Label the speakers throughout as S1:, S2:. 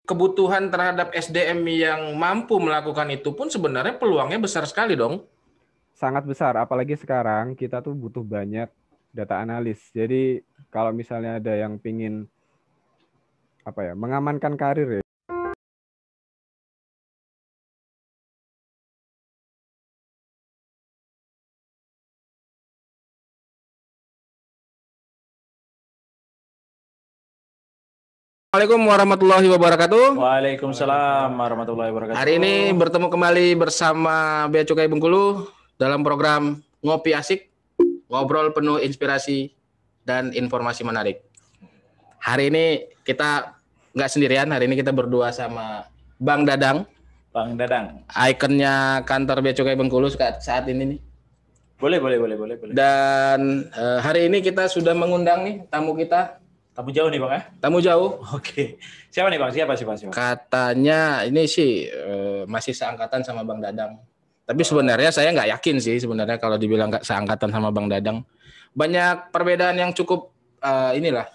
S1: kebutuhan terhadap SDM yang mampu melakukan itu pun sebenarnya peluangnya besar sekali dong.
S2: Sangat besar, apalagi sekarang kita tuh butuh banyak data analis. Jadi kalau misalnya ada yang pingin mengamankan karir ya.
S1: Assalamualaikum warahmatullahi wabarakatuh.
S3: Waalaikumsalam warahmatullahi wabarakatuh.
S1: Hari ini bertemu kembali bersama Bea Cukai Bengkulu dalam program Ngopi Asik, ngobrol penuh inspirasi dan informasi menarik. Hari ini kita nggak sendirian, hari ini kita berdua sama Bang Dadang.
S3: Bang Dadang.
S1: Ikonnya kantor Bea Cukai Bengkulu saat ini nih.
S3: Boleh.
S1: Dan hari ini kita sudah mengundang nih tamu kita.
S3: Tamu jauh nih Bang ya?
S1: Tamu jauh.
S3: Oke. Siapa nih Bang? Siapa?
S1: Katanya ini sih masih seangkatan sama Bang Dadang. Tapi sebenarnya saya nggak yakin sih sebenarnya kalau dibilang nggak seangkatan sama Bang Dadang. Banyak perbedaan yang cukup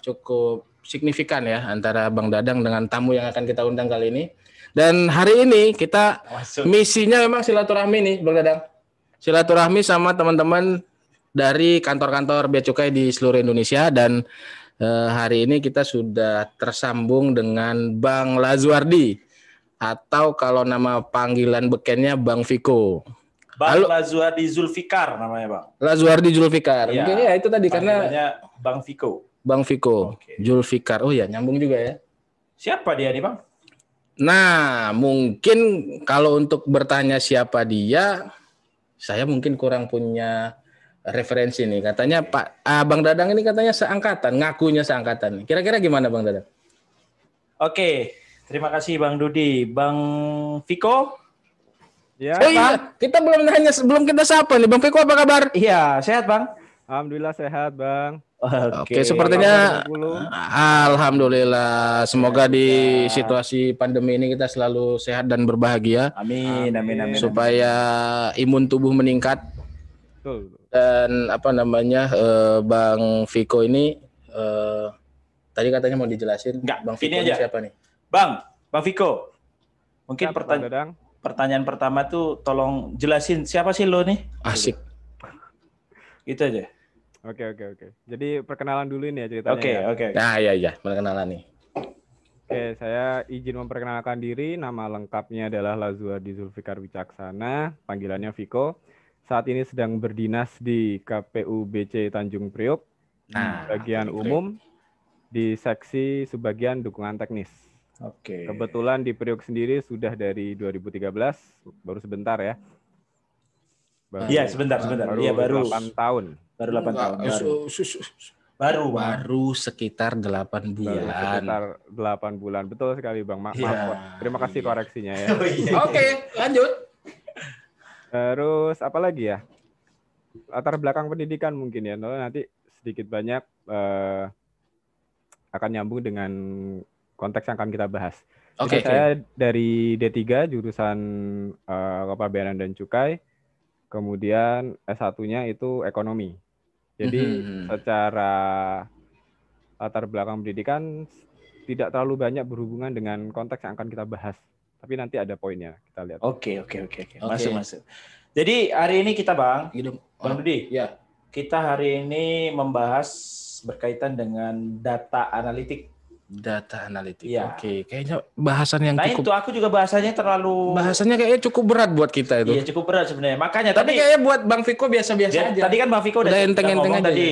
S1: cukup signifikan ya antara Bang Dadang dengan tamu yang akan kita undang kali ini. Dan hari ini kita misinya memang silaturahmi nih Bang Dadang. Silaturahmi sama teman-teman dari kantor-kantor Bea Cukai di seluruh Indonesia dan hari ini kita sudah tersambung dengan Bang Lazuardi atau kalau nama panggilan bekennya Bang Viko.
S3: Bang Lazuardi Zulfikar namanya Bang.
S1: Lazuardi Zulfikar. Ya, mungkin ya itu tadi karena
S3: Bang Viko.
S1: Bang Viko. Okay. Zulfikar. Oh ya, nyambung juga ya.
S3: Siapa dia nih Bang?
S1: Nah, mungkin kalau untuk bertanya siapa dia, saya mungkin kurang punya referensi nih. Katanya Bang Dadang ini katanya seangkatan, ngakunya seangkatan. Kira-kira gimana Bang Dadang?
S3: Oke, terima kasih Bang Dudi. Bang Viko?
S1: Ya, iya, kita belum nanya, sebelum kita sapa nih. Bang Viko apa kabar?
S3: Iya, sehat Bang?
S2: Alhamdulillah sehat Bang.
S1: Oke, sepertinya alhamdulillah. Semoga di situasi pandemi ini kita selalu sehat dan berbahagia.
S3: Amin.
S1: Supaya imun tubuh meningkat.
S2: Betul.
S1: Dan Bang Viko ini tadi katanya mau dijelasin.
S3: Enggak,
S1: Bang Viko ini siapa nih?
S3: Bang Viko. Mungkin
S2: pertanyaan
S3: pertama tuh tolong jelasin siapa sih lo nih?
S1: Asik.
S3: Gitu aja.
S2: Oke. Jadi perkenalan dulu ini ya ceritanya.
S3: Oke.
S1: Nah, iya, perkenalan nih.
S2: Oke, saya izin memperkenalkan diri. Nama lengkapnya adalah Lazuardi Zulfikar Wicaksana, panggilannya Viko. Saat ini sedang berdinas di KPU BC Tanjung Priok, bagian umum di seksi subbagian dukungan teknis.
S3: Oke.
S2: Kebetulan di Priok sendiri sudah dari 2013, baru sebentar ya.
S3: Iya, sebentar.
S2: Baru 8 tahun.
S3: Baru 8 tahun.
S1: Baru sekitar 8 bulan.
S2: Sekitar 8 bulan. Betul sekali Bang. Maaf. Terima kasih koreksinya ya.
S1: Oke, lanjut.
S2: Terus apa lagi ya? Latar belakang pendidikan mungkin ya. Nanti sedikit banyak akan nyambung dengan konteks yang akan kita bahas.
S1: Oke.
S2: Saya dari D3 jurusan Kepabeanan dan Cukai. Kemudian S1-nya itu ekonomi. Jadi secara latar belakang pendidikan tidak terlalu banyak berhubungan dengan konteks yang akan kita bahas. Tapi nanti ada poinnya, kita lihat.
S3: Oke. Masuk. Jadi hari ini kita Bang Dudi,
S1: ya.
S3: Kita hari ini membahas berkaitan dengan data analitik. Ya.
S1: Oke, kayaknya bahasan yang
S3: cukup. Nah itu aku juga bahasanya
S1: kayaknya cukup berat buat kita itu.
S3: Iya cukup berat sebenarnya. Makanya
S1: tapi kayaknya buat Bang Viko biasa-biasa aja.
S3: Tadi kan Bang Viko udah
S1: enteng-enteng aja.
S3: Tadi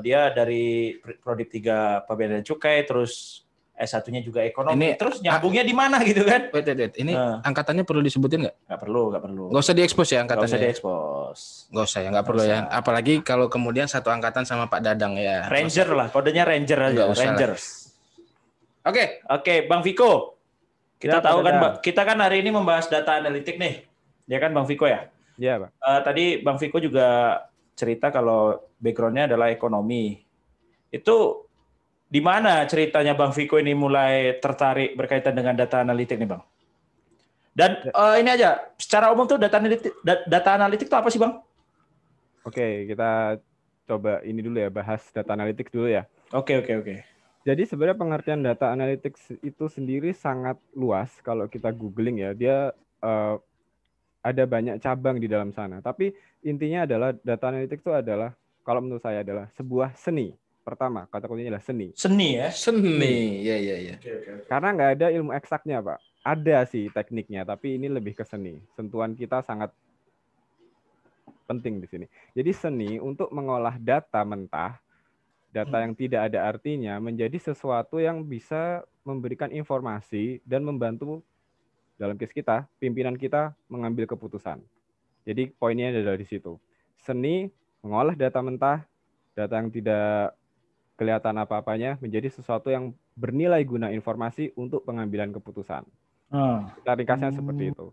S3: dia dari Prodiv 3 Pabeanan dan Cukai, terus S1-nya juga ekonomi. Terus nyambungnya di mana gitu kan?
S1: Wait. Ini angkatannya perlu disebutin nggak?
S3: Nggak perlu.
S1: Nggak usah diekspos ya angkatannya.
S3: Nggak usah diekspos.
S1: Nggak usah ya, nggak perlu ya. Apalagi kalau kemudian satu angkatan sama Pak Dadang ya.
S3: Ranger lah, kodenya Ranger aja. Rangers. Oke, Bang Viko. Kita tahu kan, kita kan hari ini membahas data analitik nih. Ya kan Bang Viko ya?
S2: Iya, Pak.
S3: Tadi Bang Viko juga cerita kalau background-nya adalah ekonomi. Itu di mana ceritanya Bang Viko ini mulai tertarik berkaitan dengan data analitik nih, Bang? Dan ini aja, secara umum tuh data analitik itu apa sih, Bang?
S2: Oke, kita coba ini dulu ya, bahas data analitik dulu ya.
S3: Oke.
S2: Jadi sebenarnya pengertian data analytics itu sendiri sangat luas kalau kita googling ya. Dia ada banyak cabang di dalam sana. Tapi intinya adalah data analytics itu adalah, kalau menurut saya adalah sebuah seni. Pertama, kata kuncinya adalah seni.
S3: Seni ya?
S1: Seni, ya.
S2: Karena nggak ada ilmu eksaknya, Pak. Ada sih tekniknya, tapi ini lebih ke seni. Sentuhan kita sangat penting di sini. Jadi seni untuk mengolah data mentah, data yang tidak ada artinya, menjadi sesuatu yang bisa memberikan informasi dan membantu, dalam case kita, pimpinan kita mengambil keputusan. Jadi poinnya adalah di situ. Seni mengolah data mentah, data yang tidak kelihatan apa-apanya, menjadi sesuatu yang bernilai guna informasi untuk pengambilan keputusan. Kita ringkasnya seperti itu.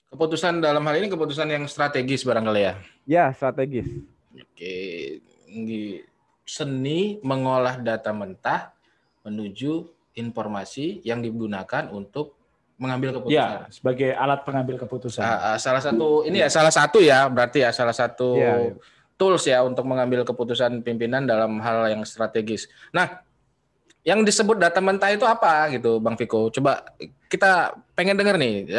S1: Keputusan dalam hal ini keputusan yang strategis barangkali ya?
S2: Ya, strategis.
S1: Oke. Seni mengolah data mentah menuju informasi yang digunakan untuk mengambil keputusan.
S3: Ya, sebagai alat pengambil keputusan.
S1: Salah satu ya, berarti ya salah satu tools ya untuk mengambil keputusan pimpinan dalam hal yang strategis. Nah, yang disebut data mentah itu apa gitu, Bang Viko? Coba kita pengen dengar nih,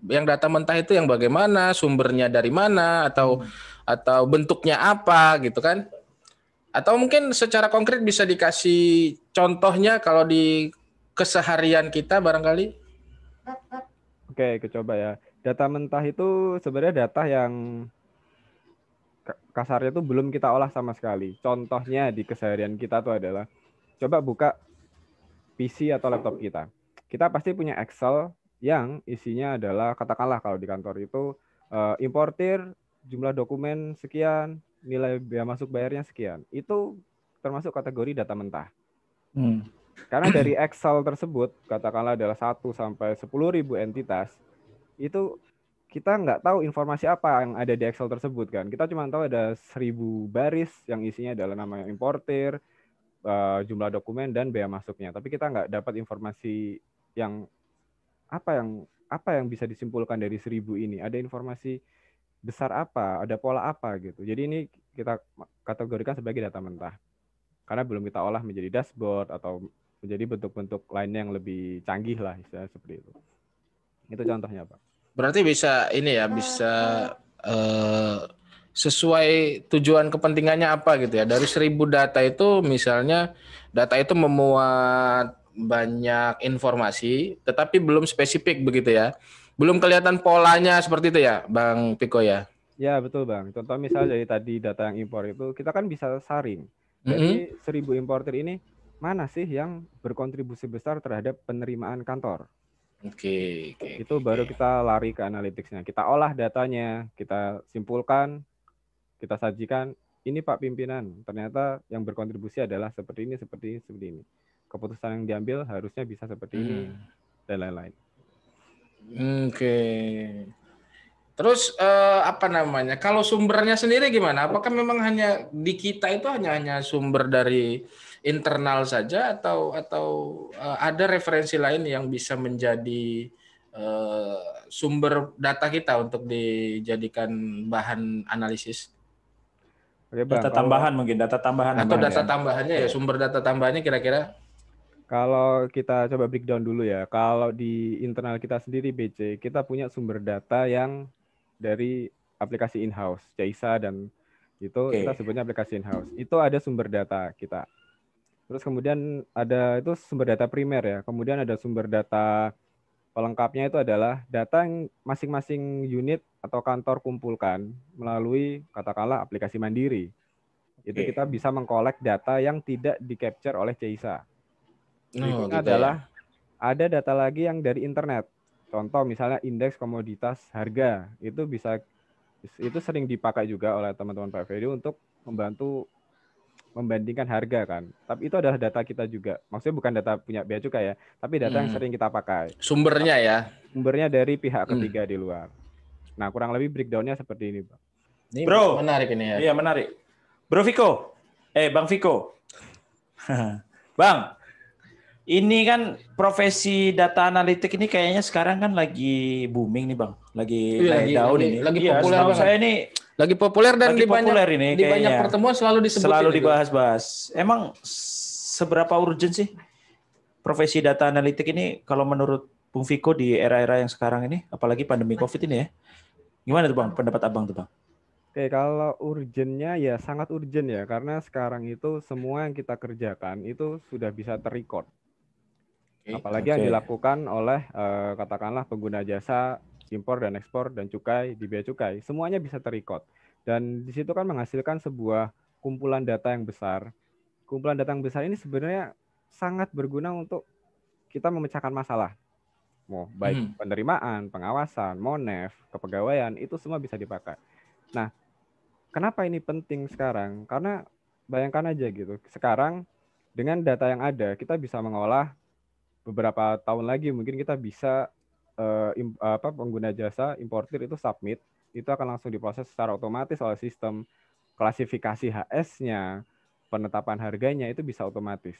S1: yang data mentah itu yang bagaimana, sumbernya dari mana, atau bentuknya apa gitu kan? Atau mungkin secara konkret bisa dikasih contohnya kalau di keseharian kita barangkali?
S2: Oke, coba ya. Data mentah itu sebenarnya data yang kasarnya itu belum kita olah sama sekali. Contohnya di keseharian kita tuh adalah, coba buka PC atau laptop kita. Kita pasti punya Excel yang isinya adalah, katakanlah kalau di kantor itu importir, jumlah dokumen sekian, nilai biaya masuk bayarnya sekian. Itu termasuk kategori data mentah. Karena dari Excel tersebut, katakanlah adalah 1 sampai 10.000 entitas, itu kita nggak tahu informasi apa yang ada di Excel tersebut kan. Kita cuma tahu ada 1.000 baris yang isinya adalah nama importir, jumlah dokumen dan biaya masuknya. Tapi kita nggak dapat informasi yang apa yang bisa disimpulkan dari 1.000 ini. Ada informasi besar apa, ada pola apa gitu. Jadi ini kita kategorikan sebagai data mentah. Karena belum kita olah menjadi dashboard atau menjadi bentuk-bentuk lainnya yang lebih canggih lah, istilahnya seperti itu. Itu contohnya, Pak.
S1: Berarti bisa ini ya, bisa sesuai tujuan kepentingannya apa gitu ya. Dari 1.000 data itu misalnya data itu memuat banyak informasi tetapi belum spesifik begitu ya. Belum kelihatan polanya seperti itu ya, Bang Piko ya.
S2: Ya, betul, Bang. Contoh misalnya dari tadi data yang impor itu kita kan bisa saring. Dari 1.000 importer ini mana sih yang berkontribusi besar terhadap penerimaan kantor?
S1: Oke.
S2: Itu baru kita lari ke analytics-nya. Kita olah datanya, kita simpulkan, kita sajikan, ini Pak Pimpinan, ternyata yang berkontribusi adalah seperti ini. Keputusan yang diambil harusnya bisa seperti ini, dan lain-lain.
S1: Oke. Terus kalau sumbernya sendiri gimana? Apakah memang hanya di kita itu hanya sumber dari internal saja atau ada referensi lain yang bisa menjadi sumber data kita untuk dijadikan bahan analisis?
S2: Oke, Bang,
S3: data tambahan
S1: atau data tambahannya ya, sumber data tambahannya kira-kira?
S2: Kalau kita coba breakdown dulu ya, kalau di internal kita sendiri BC, kita punya sumber data yang dari aplikasi in-house, Caisa dan itu kita sebutnya aplikasi in-house. Itu ada sumber data kita. Terus kemudian ada itu sumber data primer ya. Kemudian ada sumber data pelengkapnya itu adalah data yang masing-masing unit atau kantor kumpulkan melalui katakanlah aplikasi mandiri. Itu kita bisa mengkolek data yang tidak di-capture oleh Caisa. Berikutnya adalah ada data lagi yang dari internet. Contoh misalnya indeks komoditas harga, itu sering dipakai juga oleh teman-teman PFD untuk membantu membandingkan harga kan. Tapi itu adalah data kita juga. Maksudnya bukan data punya bea cukai ya, tapi data yang sering kita pakai.
S1: Sumbernya ya.
S2: Sumbernya dari pihak ketiga di luar. Nah, kurang lebih breakdown-nya seperti ini, Bang.
S1: Ini Bro, menarik ini ya.
S3: Iya, menarik. Bang Viko. Bang, ini kan profesi data analitik ini kayaknya sekarang kan lagi booming nih, Bang. Lagi daun ini.
S1: Lagi populer banget.
S3: Saya ini
S1: lagi populer dan di banyak pertemuan selalu disebut.
S3: Selalu dibahas-bahas. Emang seberapa urgent sih profesi data analitik ini kalau menurut Bung Viko di era-era yang sekarang ini, apalagi pandemi COVID ini ya? Gimana tuh Bang, pendapat Abang tuh Bang?
S2: Oke, kalau urgennya ya sangat urgent ya, karena sekarang itu semua yang kita kerjakan itu sudah bisa terrecord. Apalagi yang dilakukan oleh katakanlah pengguna jasa impor dan ekspor dan cukai di bea cukai, semuanya bisa terrecord. Dan di situ kan menghasilkan sebuah kumpulan data yang besar. Kumpulan data yang besar ini sebenarnya sangat berguna untuk kita memecahkan masalah. Mau baik penerimaan, pengawasan, monef, kepegawaian, itu semua bisa dipakai. Nah, kenapa ini penting sekarang? Karena bayangkan aja gitu, sekarang dengan data yang ada, kita bisa mengolah beberapa tahun lagi, mungkin kita bisa pengguna jasa importir itu submit, itu akan langsung diproses secara otomatis oleh sistem, klasifikasi HS-nya, penetapan harganya itu bisa otomatis.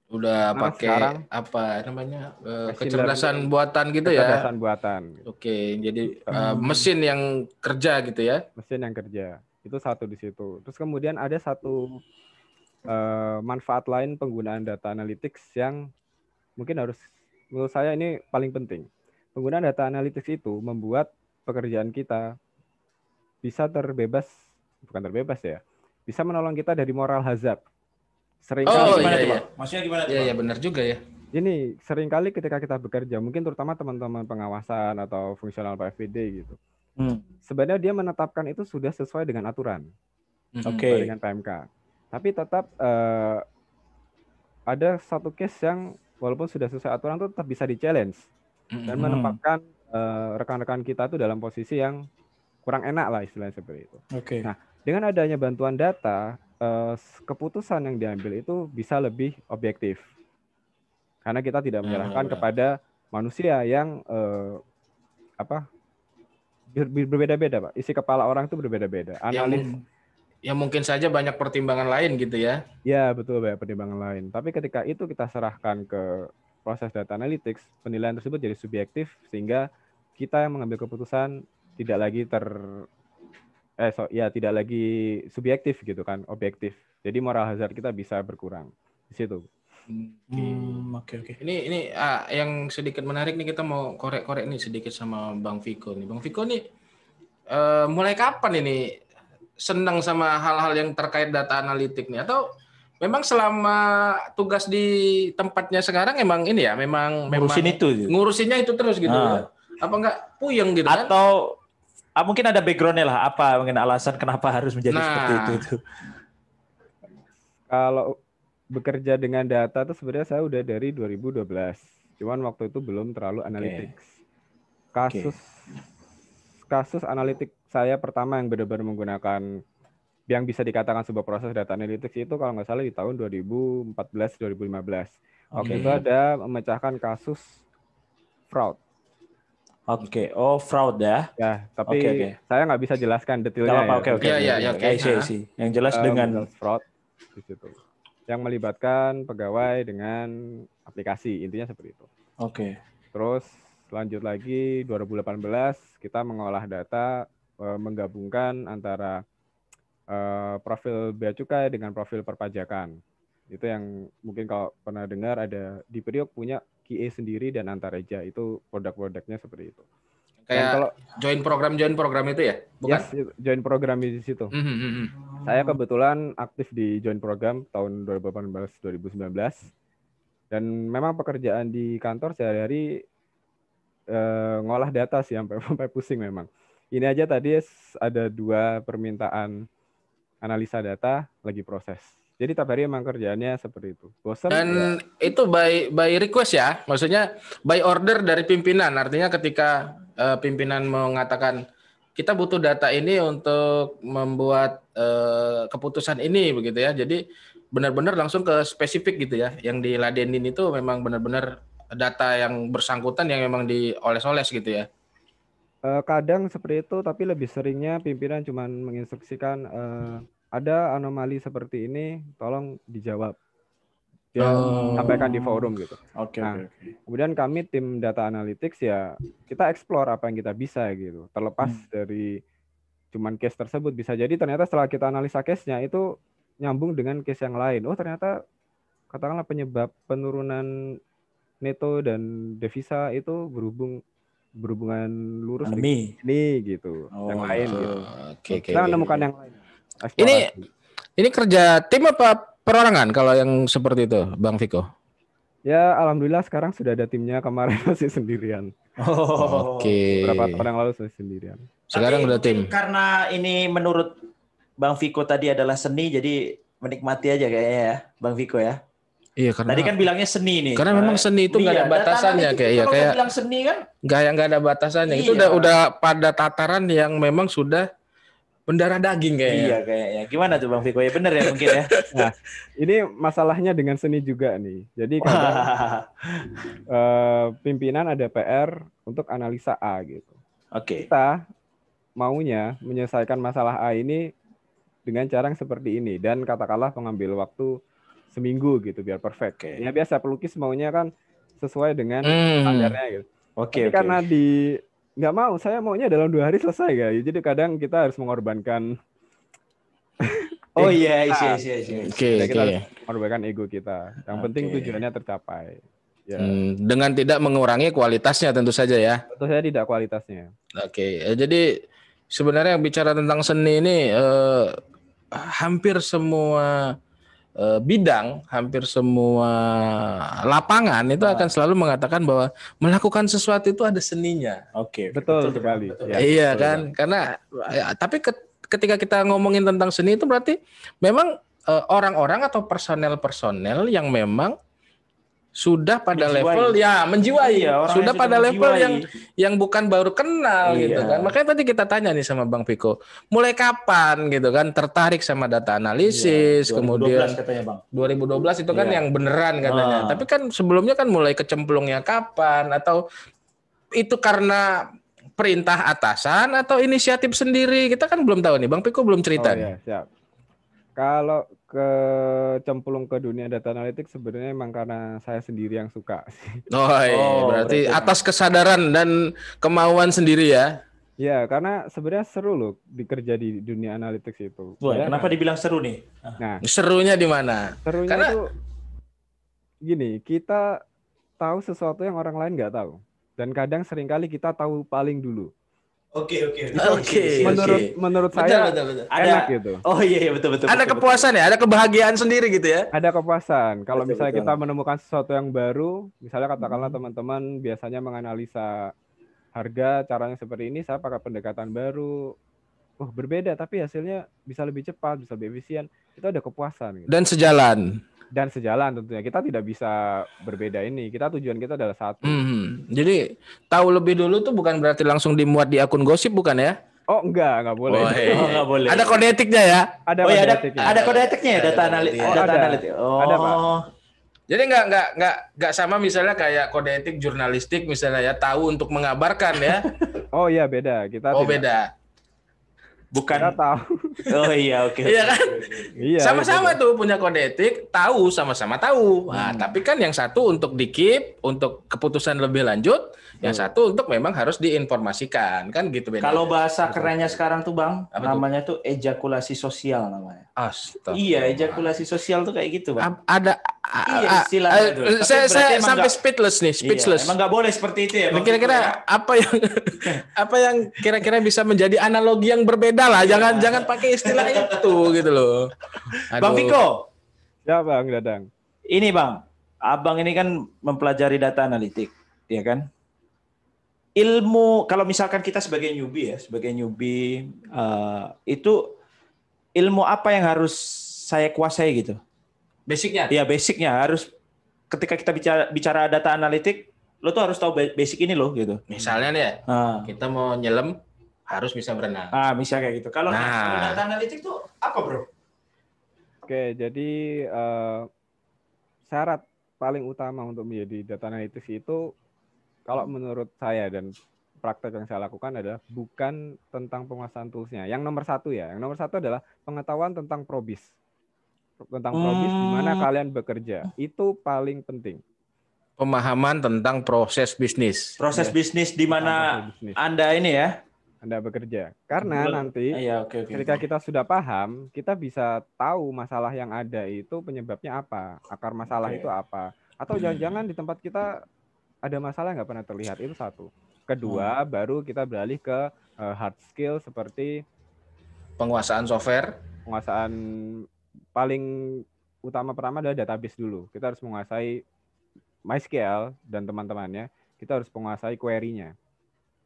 S1: Udah
S2: Nah,
S1: pakai
S2: sekarang
S1: apa namanya
S2: learning,
S1: kecerdasan buatan gitu ya.
S2: kecerdasan buatan.
S1: Oke, jadi mesin yang kerja gitu ya.
S2: Mesin yang kerja. Itu satu di situ. Terus kemudian ada satu manfaat lain penggunaan data analytics yang mungkin harus, menurut saya ini paling penting. Penggunaan data analytics itu membuat pekerjaan kita bisa bukan terbebas ya, bisa menolong kita dari moral hazard.
S1: Seringkali
S3: gimana tuh Bang? Maksudnya gimana tuh Bang?
S1: Iya, benar juga ya.
S2: Ini seringkali ketika kita bekerja, mungkin terutama teman-teman pengawasan atau fungsional PFPD gitu, sebenarnya dia menetapkan itu sudah sesuai dengan aturan, sesuai dengan PMK. Tapi tetap ada satu case yang walaupun sudah sesuai aturan itu tetap bisa di-challenge dan menempatkan rekan-rekan kita itu dalam posisi yang kurang enak lah istilahnya seperti itu. Nah, dengan adanya bantuan data, keputusan yang diambil itu bisa lebih objektif. Karena kita tidak menyerahkan kepada manusia yang berbeda-beda, Pak. Isi kepala orang itu berbeda-beda.
S1: Ya mungkin saja banyak pertimbangan lain gitu ya.
S2: Ya, betul, banyak pertimbangan lain. Tapi ketika itu kita serahkan ke proses data analytics, penilaian tersebut jadi subjektif sehingga kita yang mengambil keputusan tidak lagi tidak lagi subjektif gitu kan, objektif. Jadi moral hazard kita bisa berkurang di situ.
S3: Oke.
S1: Ini yang sedikit menarik nih, kita mau korek-korek nih sedikit sama Bang Viko nih. Bang Viko nih mulai kapan ini senang sama hal-hal yang terkait data analitik nih? Atau memang selama tugas di tempatnya sekarang memang ini ya, memang ngurusinnya itu terus gitu? Apa enggak puyeng gitu kan?
S3: Atau mungkin ada background-nya lah, apa mungkin alasan kenapa harus menjadi seperti itu?
S2: Kalau bekerja dengan data itu sebenarnya saya udah dari 2012. Cuman waktu itu belum terlalu analytics. Kasus analitik saya pertama yang benar-benar menggunakan yang bisa dikatakan sebuah proses data analytics itu kalau nggak salah di tahun 2014-2015. Waktu itu ada memecahkan kasus fraud.
S3: Fraud ya.
S2: Ya, tapi saya nggak bisa jelaskan detailnya.
S3: Oke. Yang jelas dengan
S2: fraud di situ. Yang melibatkan pegawai dengan aplikasi, intinya seperti itu. Terus lanjut lagi 2018 kita mengolah data, menggabungkan antara profil bea cukai dengan profil perpajakan. Itu yang mungkin kalau pernah dengar ada di Priok punya QA sendiri dan Antareja, itu produk-produknya seperti itu.
S1: Kayak kalau join program itu ya? Bukan?
S2: Yes, join program di situ. Saya kebetulan aktif di join program tahun 2018-2019. Dan memang pekerjaan di kantor sehari-hari ngolah data sih sampai pusing memang. Ini aja tadi ada 2 permintaan analisa data lagi proses. Jadi tiap hari emang kerjaannya seperti itu. Bosan.
S1: Dan itu by request ya, maksudnya by order dari pimpinan. Artinya ketika pimpinan mengatakan kita butuh data ini untuk membuat keputusan ini begitu ya. Jadi benar-benar langsung ke spesifik gitu ya. Yang diladenin itu memang benar-benar data yang bersangkutan yang memang dioles-oles gitu ya.
S2: Kadang seperti itu, tapi lebih seringnya pimpinan cuma menginstruksikan ada anomali seperti ini, tolong dijawab. Dia sampaikan di forum gitu. Kemudian kami tim data analytics ya kita explore apa yang kita bisa gitu. Terlepas dari cuman case tersebut, bisa jadi ternyata setelah kita analisa case-nya itu nyambung dengan case yang lain. Oh ternyata katakanlah penyebab penurunan neto dan devisa itu berhubungan lurus
S3: Pandemi.
S2: dengan ini gitu, yang lain gitu.
S1: Oke.
S2: Kita menemukan yang lain.
S1: Ini kerja tim apa perorangan kalau yang seperti itu, Bang Viko?
S2: Ya, alhamdulillah sekarang sudah ada timnya. Kemarin masih sendirian.
S1: Oke.
S2: Beberapa tahun yang lalu masih sendirian.
S1: Sekarang
S3: Tapi
S1: udah tim.
S3: Karena ini menurut Bang Viko tadi adalah seni, jadi menikmati aja kayaknya ya, Bang Viko ya.
S1: Iya, karena
S3: Tadi kan bilangnya seni nih.
S1: karena memang seni itu nggak ada batasannya kayak
S3: kalau bilang seni kan
S1: nggak ada batasannya. Itu
S3: Iya.
S1: udah pada tataran yang memang sudah mendarah daging kayaknya.
S3: Iya kayaknya. Gimana tuh Bang Viko? Ya bener ya mungkin ya.
S2: Nah, ini masalahnya dengan seni juga nih. Jadi kadang pimpinan ada PR untuk analisa A gitu.
S3: Oke.
S2: Kita maunya menyelesaikan masalah A ini dengan cara yang seperti ini, dan katakanlah mengambil waktu seminggu gitu biar perfect.
S3: Oke.
S2: Ya biasa pelukis maunya kan sesuai dengan standarnya gitu.
S3: Oke.
S2: Tapi karena nggak mau, saya maunya dalam 2 hari selesai ya. Jadi kadang kita harus mengorbankan.
S3: Oh iya.
S1: Oke.
S2: Kita harus mengorbankan ego kita. Yang penting tujuannya tercapai. Ya.
S1: Dengan tidak mengurangi kualitasnya tentu saja ya.
S2: Tentu saja tidak kualitasnya.
S1: Oke. Jadi sebenarnya bicara tentang seni ini hampir semua bidang, hampir semua lapangan itu akan selalu mengatakan bahwa melakukan sesuatu itu ada seninya.
S3: Oke.
S2: Betul sekali.
S1: Ya, iya betul, kan? Karena tapi ketika kita ngomongin tentang seni itu berarti memang orang-orang atau personel-personel yang memang sudah pada level menjiwai, sudah pada level yang bukan baru kenal gitu kan. Makanya tadi kita tanya nih sama Bang Viko, mulai kapan gitu kan tertarik sama data analisis,
S3: 2012
S1: kemudian
S3: katanya Bang.
S1: 2012 itu kan yang beneran katanya. Tapi kan sebelumnya kan mulai kecemplungnya kapan, atau itu karena perintah atasan atau inisiatif sendiri, kita kan belum tahu nih. Bang Viko belum cerita.
S2: Iya, siap. Kalau kecemplung ke dunia data analitik sebenarnya emang karena saya sendiri yang suka.
S1: Berarti atas kesadaran dan kemauan sendiri ya?
S2: Ya, karena sebenarnya seru loh bekerja di dunia analytics itu.
S3: Wah, kenapa dibilang seru nih?
S2: Nah,
S1: serunya di mana?
S2: Serunya
S1: karena
S2: itu gini, kita tahu sesuatu yang orang lain nggak tahu. Dan kadang seringkali kita tahu paling dulu.
S3: Oke.
S2: Menurut saya
S1: betul.
S2: Enak gitu.
S3: Oh iya betul.
S1: Ada kepuasan ya, ada kebahagiaan sendiri gitu ya.
S2: Ada kepuasan. Kalau misalnya kita menemukan sesuatu yang baru, misalnya katakanlah teman-teman biasanya menganalisa harga, caranya seperti ini, saya pakai pendekatan baru. Berbeda tapi hasilnya bisa lebih cepat, bisa lebih efisien. Itu ada kepuasan gitu. Dan sejalan tentunya. Kita tidak bisa berbeda ini. Tujuan kita adalah satu.
S1: Jadi tahu lebih dulu tuh bukan berarti langsung dimuat di akun gosip, bukan ya?
S2: Oh enggak boleh.
S3: Enggak boleh.
S1: Ada kode etiknya ya?
S3: Ada kode etiknya ya, data analitik.
S2: Ada, Pak.
S1: Jadi nggak sama misalnya kayak kode etik jurnalistik misalnya ya, tahu untuk mengabarkan ya?
S2: Oh iya beda.
S1: Beda.
S3: Bukan.
S2: Kita tahu.
S3: Oh iya, oke.
S1: Iya kan?
S2: Iya.
S1: Sama-sama tuh punya kode etik, tahu sama-sama tahu. Nah, tapi kan yang satu untuk di-keep, untuk keputusan lebih lanjut, yang satu untuk memang harus diinformasikan, kan gitu beda.
S3: Kalau bahasa kerennya sekarang tuh Bang,
S1: apa
S3: namanya tuh ejakulasi sosial namanya.
S1: Astaga.
S3: Iya, ejakulasi sosial tuh kayak gitu, Bang.
S1: Ada
S3: istilahnya itu.
S1: Saya sampai speechless.
S3: Iya, emang nggak boleh seperti itu ya, Bang.
S1: Kira-kira apa yang kira-kira bisa menjadi analogi yang berbeda lah. Jangan pakai istilah itu gitu loh. Aduh.
S3: Bang Viko.
S2: Ya, Bang Dadang.
S3: Ini, Bang. Abang ini kan mempelajari data analitik, ya kan? Ilmu, kalau misalkan kita sebagai newbie itu ilmu apa yang harus saya kuasai gitu?
S1: Basicnya?
S3: Iya, basicnya harus. Ketika kita bicara data analitik, lo tuh harus tahu basic ini loh gitu.
S1: Misalnya nih ya, kita mau nyelam harus bisa berenang.
S3: Misalnya kayak gitu. Kalau data analitik tuh apa, Bro?
S2: Oke, jadi syarat paling utama untuk menjadi data analytics itu, kalau menurut saya dan praktek yang saya lakukan adalah bukan tentang penguasaan tools-nya. Yang nomor satu adalah pengetahuan tentang probis. Tentang probis di mana kalian bekerja. Itu paling penting.
S1: Pemahaman tentang proses bisnis.
S3: Proses bisnis di mana Anda ini ya.
S2: Anda bekerja. Karena nanti ketika kita sudah paham, kita bisa tahu masalah yang ada itu penyebabnya apa, akar masalah itu apa. Atau jangan-jangan di tempat kita ada masalah nggak pernah terlihat, itu satu. Kedua, baru kita beralih ke hard skill seperti
S1: penguasaan software.
S2: Penguasaan paling utama pertama adalah database dulu. Kita harus menguasai MySQL dan teman-temannya. Kita harus menguasai query-nya.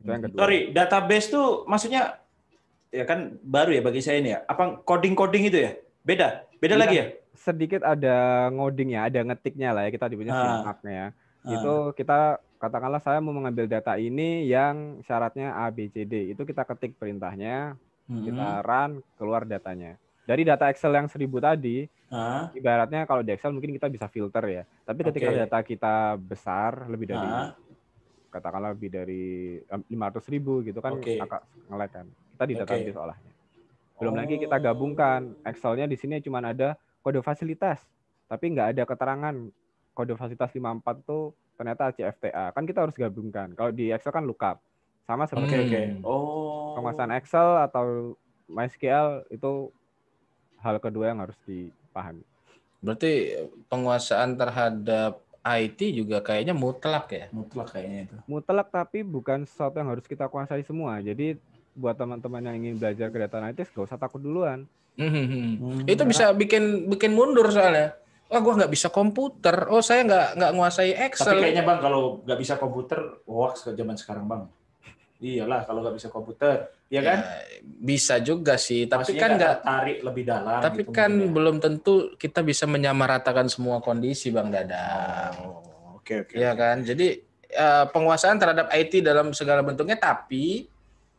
S2: Itu yang kedua.
S3: Sorry, database tuh maksudnya ya kan baru ya bagi saya ini ya. Apa coding-coding itu ya? Beda lagi ya?
S2: Sedikit ada ngodingnya, ada ngetiknya lah ya, kita disebutnya simaknya. Itu kita katakanlah saya mau mengambil data ini yang syaratnya A, B, C, D. Itu kita ketik perintahnya, kita run, keluar datanya. Dari data Excel yang 1000 tadi, ibaratnya kalau di Excel mungkin kita bisa filter ya. Tapi ketika data kita besar, lebih dari katakanlah lebih dari 500.000 gitu kan, agak nge-lag kan. Kita di database olahnya. Belum lagi kita gabungkan. Excel-nya di sini cuma ada kode fasilitas, tapi nggak ada keterangan kode fasilitas 54 itu ternyata CFTA. Kan kita harus gabungkan. Kalau di Excel kan lookup. Sama seperti penguasaan Excel atau MySQL itu hal kedua yang harus dipahami.
S1: Berarti penguasaan terhadap IT juga kayaknya mutlak ya?
S3: Mutlak kayaknya itu.
S2: Mutlak, tapi bukan sesuatu yang harus kita kuasai semua. Jadi buat teman-teman yang ingin belajar ke data analytics, gak usah takut duluan.
S1: Itu bisa bikin mundur soalnya. Wah, gue nggak bisa komputer. Oh, saya nggak nguasai Excel.
S3: Tapi kayaknya Bang, kalau nggak bisa komputer, hoax ke zaman sekarang Bang. Iyalah, kalau nggak bisa komputer, ya kan?
S1: Bisa juga sih, tapi
S3: maksudnya
S1: kan nggak
S3: tarik lebih dalam.
S1: Tapi gitu kan belum tentu kita bisa menyamaratakan semua kondisi, Bang Dadang.
S3: Oke.
S1: Iya kan? Jadi penguasaan terhadap IT dalam segala bentuknya, tapi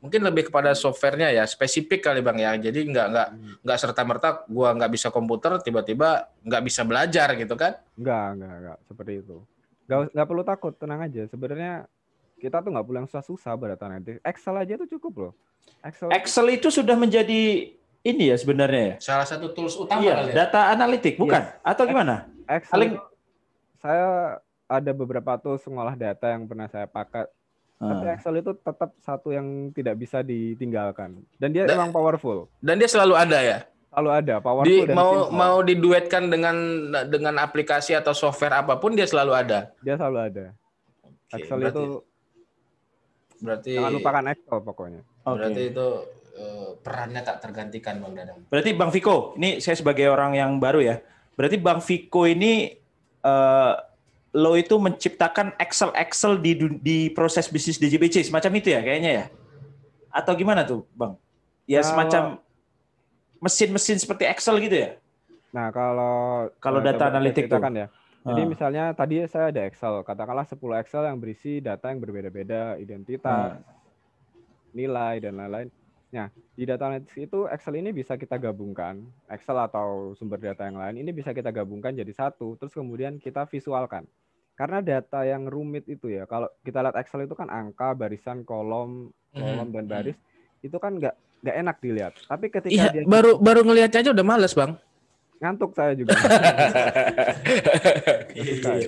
S1: mungkin lebih kepada softwarenya ya, spesifik kali Bang ya. Jadi nggak serta-merta gua nggak bisa komputer, tiba-tiba nggak bisa belajar gitu kan?
S2: Nggak seperti itu. Nggak perlu takut, tenang aja. Sebenarnya kita tuh nggak perlu yang susah-susah berdata analytics. Excel aja tuh cukup loh.
S3: Excel itu sudah menjadi ini ya sebenarnya ya.
S1: Salah satu tools utama
S3: kali ya. Data analitik bukan? Atau gimana?
S2: Excel saya ada beberapa tools mengolah data yang pernah saya pakai. Tapi Excel itu tetap satu yang tidak bisa ditinggalkan. Dan dia emang powerful.
S1: Dan dia selalu ada ya?
S2: Selalu ada, powerful dan
S1: mau diduetkan dengan aplikasi atau software apapun, dia selalu ada?
S2: Dia selalu ada. Excel itu
S1: berarti
S2: jangan lupakan Excel pokoknya.
S1: Berarti itu perannya tak tergantikan Bang Dadang.
S3: Berarti Bang Viko, ini saya sebagai orang yang baru ya. Berarti Bang Viko ini lo itu menciptakan Excel di proses bisnis DJBC semacam itu ya kayaknya ya? Atau gimana tuh Bang? Ya semacam mesin-mesin seperti Excel gitu ya?
S2: Nah kalau
S3: data analitik itu
S2: kan ya. Jadi misalnya tadi saya ada Excel, katakanlah 10 Excel yang berisi data yang berbeda-beda, identitas, nilai, dan lain-lain. Nah, di data analytics itu Excel ini bisa kita gabungkan, Excel atau sumber data yang lain, ini bisa kita gabungkan jadi satu, terus kemudian kita visualkan. Karena data yang rumit itu ya, kalau kita lihat Excel itu kan angka, barisan, kolom dan baris, itu kan nggak enak dilihat. Tapi ketika dia
S1: baru ngelihatnya aja udah males Bang.
S2: Ngantuk saya juga.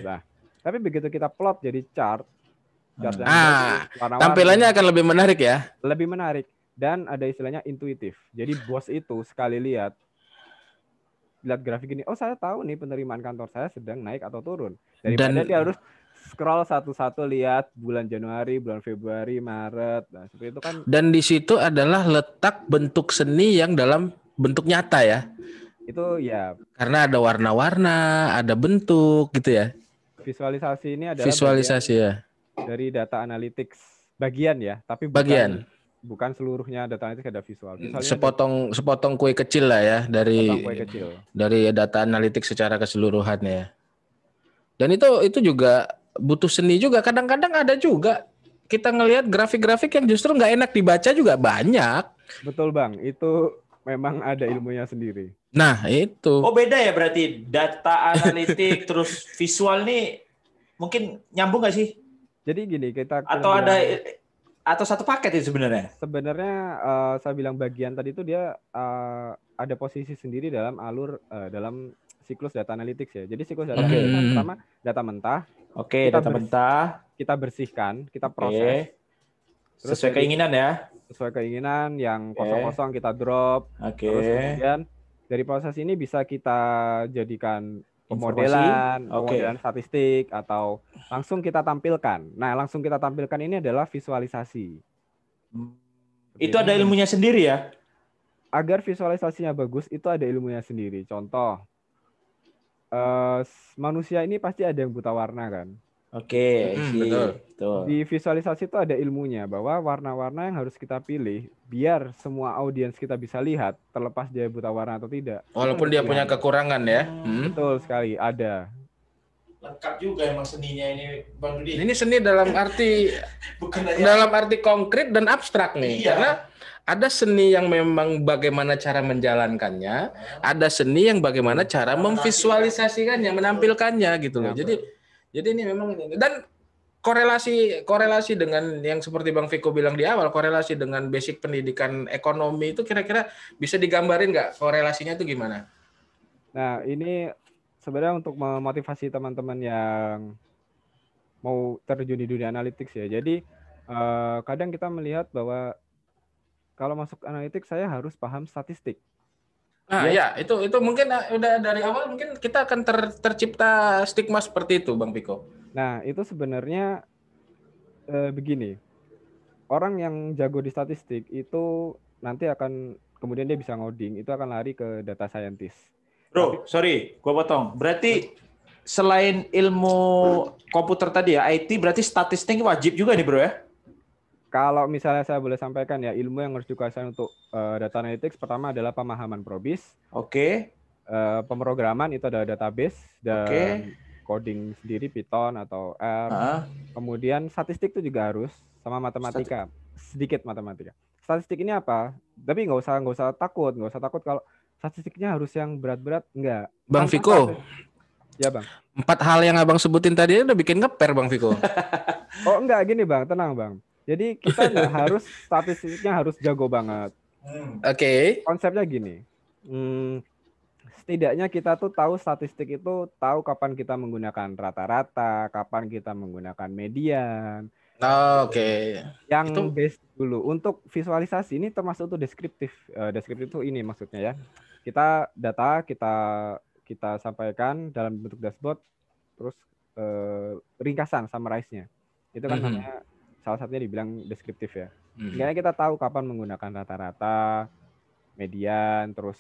S2: Nah, tapi begitu kita plot jadi chart
S1: tampilannya akan lebih menarik ya.
S2: Lebih menarik dan ada istilahnya intuitif. Jadi bos itu sekali lihat grafik ini, oh saya tahu nih penerimaan kantor saya sedang naik atau turun. Daripada dia harus scroll satu-satu lihat bulan Januari, bulan Februari, Maret, nah seperti itu kan.
S1: Dan di situ adalah letak bentuk seni yang dalam bentuk nyata ya.
S2: Itu ya
S1: karena ada warna-warna, ada bentuk gitu ya.
S2: Visualisasi ini adalah
S1: ya
S2: dari data analytics bagian ya, tapi bukan seluruhnya data analytics ada visual.
S1: Sepotong kue kecil lah ya dari data analytics secara keseluruhan ya. Dan itu juga butuh seni juga. Kadang-kadang ada juga kita ngelihat grafik-grafik yang justru nggak enak dibaca juga banyak.
S2: Betul Bang, itu memang ada ilmunya sendiri.
S1: Nah itu.
S3: Oh beda ya berarti data analitik terus visual nih mungkin nyambung nggak sih?
S2: Jadi gini
S3: atau satu paket itu sebenarnya?
S2: Sebenarnya saya bilang bagian tadi itu dia ada posisi sendiri dalam alur dalam siklus data analytics ya. Jadi siklus data analytics pertama data mentah.
S3: Oke, data mentah.
S2: Kita bersihkan, kita proses.
S3: Terus sesuai keinginan ya.
S2: sesuai keinginan, yang
S3: Oke.
S2: kosong-kosong kita drop.
S3: Oke.
S2: Terus kemudian dari proses ini bisa kita jadikan
S3: Informasi.
S2: pemodelan statistik, atau langsung kita tampilkan. Nah, langsung kita tampilkan ini adalah visualisasi. Seperti
S3: Itu ada ilmunya sendiri ya?
S2: Agar visualisasinya bagus, itu ada ilmunya sendiri. Contoh, manusia ini pasti ada yang buta warna kan.
S3: Oke,
S1: betul.
S2: Di visualisasi itu ada ilmunya, bahwa warna-warna yang harus kita pilih biar semua audiens kita bisa lihat, terlepas dia buta warna atau tidak.
S1: Walaupun dia punya kekurangan ya.
S2: Betul sekali, ada.
S3: Lengkap juga emang seninya ini, Bang Dudi.
S1: Ini seni dalam arti konkret dan abstrak nih.
S3: Iya.
S1: Karena ada seni yang memang bagaimana cara menjalankannya, ada seni yang bagaimana cara memvisualisasikannya, menampilkannya gitu loh. Jadi ini memang ini. Dan korelasi dengan yang seperti Bang Viko bilang di awal, korelasi dengan basic pendidikan ekonomi itu kira-kira bisa digambarin nggak korelasinya itu gimana?
S2: Nah, ini sebenarnya untuk memotivasi teman-teman yang mau terjun di dunia analytics ya. Jadi kadang kita melihat bahwa kalau masuk analitik saya harus paham statistik.
S1: Nah, ya itu mungkin udah dari awal mungkin kita akan tercipta stigma seperti itu, Bang Piko.
S2: Nah, itu sebenarnya begini. Orang yang jago di statistik itu nanti akan kemudian dia bisa ngoding, itu akan lari ke data scientist.
S3: Bro, sorry, gua potong. Berarti selain ilmu komputer tadi ya, IT, berarti statistik wajib juga nih, Bro ya?
S2: Kalau misalnya saya boleh sampaikan ya, ilmu yang harus dikuasai untuk data analytics pertama adalah pemahaman probis.
S3: Oke.
S2: Pemrograman itu ada database dan coding sendiri Python atau R. Kemudian statistik itu juga harus, sama matematika, sedikit matematika. Statistik ini apa? Tapi nggak usah takut kalau statistiknya harus yang berat-berat, enggak.
S1: Bang Viko.
S2: Ya, Bang.
S1: 4 hal yang Abang sebutin tadi udah bikin ngeper, Bang Viko.
S2: Oh, enggak, gini Bang, tenang Bang. Jadi kita nggak harus statistiknya harus jago banget.
S1: Oke.
S2: Konsepnya gini. Setidaknya kita tuh tahu statistik itu, tahu kapan kita menggunakan rata-rata, kapan kita menggunakan median.
S1: Oke.
S2: Yang base dulu untuk visualisasi ini termasuk untuk deskriptif. Deskriptif itu ini maksudnya ya. Kita data kita sampaikan dalam bentuk dashboard, terus ringkasan summarize-nya. Itu kan namanya salah satunya dibilang deskriptif ya. Sehingga kita tahu kapan menggunakan rata-rata, median, terus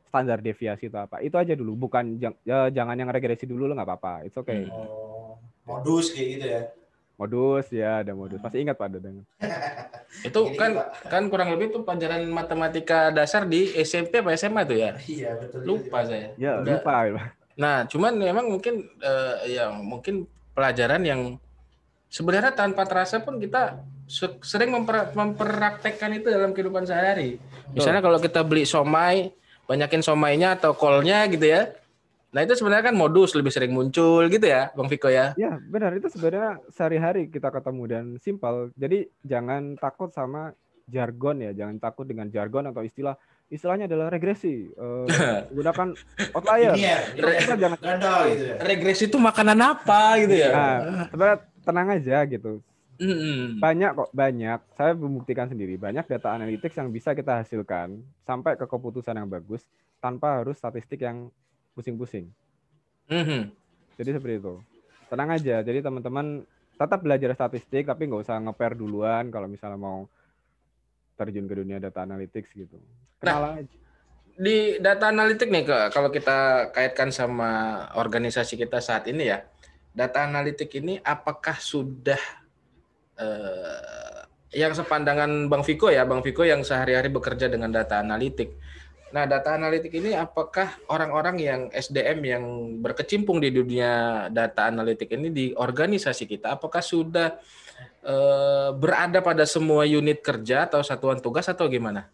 S2: standar deviasi itu apa. Itu aja dulu, bukan jangan yang regresi dulu lo nggak apa-apa. It's okay.
S3: Modus kayak gitu ya.
S2: Modus ya, ada modus. Pasti ingat Pak Dadang.
S1: Itu kan kurang lebih tuh pelajaran matematika dasar di SMP apa SMA tuh ya?
S3: Iya, betul.
S1: Lupa saya.
S2: Ya, lupa.
S1: Nah, cuman memang mungkin mungkin pelajaran yang sebenarnya tanpa terasa pun kita sering mempraktekkan itu dalam kehidupan sehari-hari. Misalnya kalau kita beli somai, banyakin somainya atau kolnya gitu ya. Nah itu sebenarnya kan modus lebih sering muncul gitu ya, Bang Viko ya?
S2: Ya benar, itu sebenarnya sehari-hari kita ketemu dan simpel. Jadi jangan takut sama jargon ya, jangan takut dengan jargon atau istilahnya adalah regresi. Gunakan outlier.
S3: Jangan gitu ya.
S1: Regresi itu makanan apa gitu ya?
S2: Nah, sebenarnya tenang aja gitu. Banyak. Saya membuktikan sendiri, banyak data analytics yang bisa kita hasilkan sampai ke keputusan yang bagus tanpa harus statistik yang pusing-pusing. Jadi seperti itu. Tenang aja. Jadi teman-teman tetap belajar statistik, tapi nggak usah nge-pair duluan kalau misalnya mau terjun ke dunia data analytics gitu. Kenalan aja.
S1: Di data analitik nih, kalau kita kaitkan sama organisasi kita saat ini ya, data analitik ini apakah sudah yang sepandangan Bang Viko ya, Bang Viko yang sehari-hari bekerja dengan data analitik. Nah, data analitik ini apakah orang-orang yang SDM yang berkecimpung di dunia data analitik ini di organisasi kita, apakah sudah berada pada semua unit kerja atau satuan tugas atau gimana?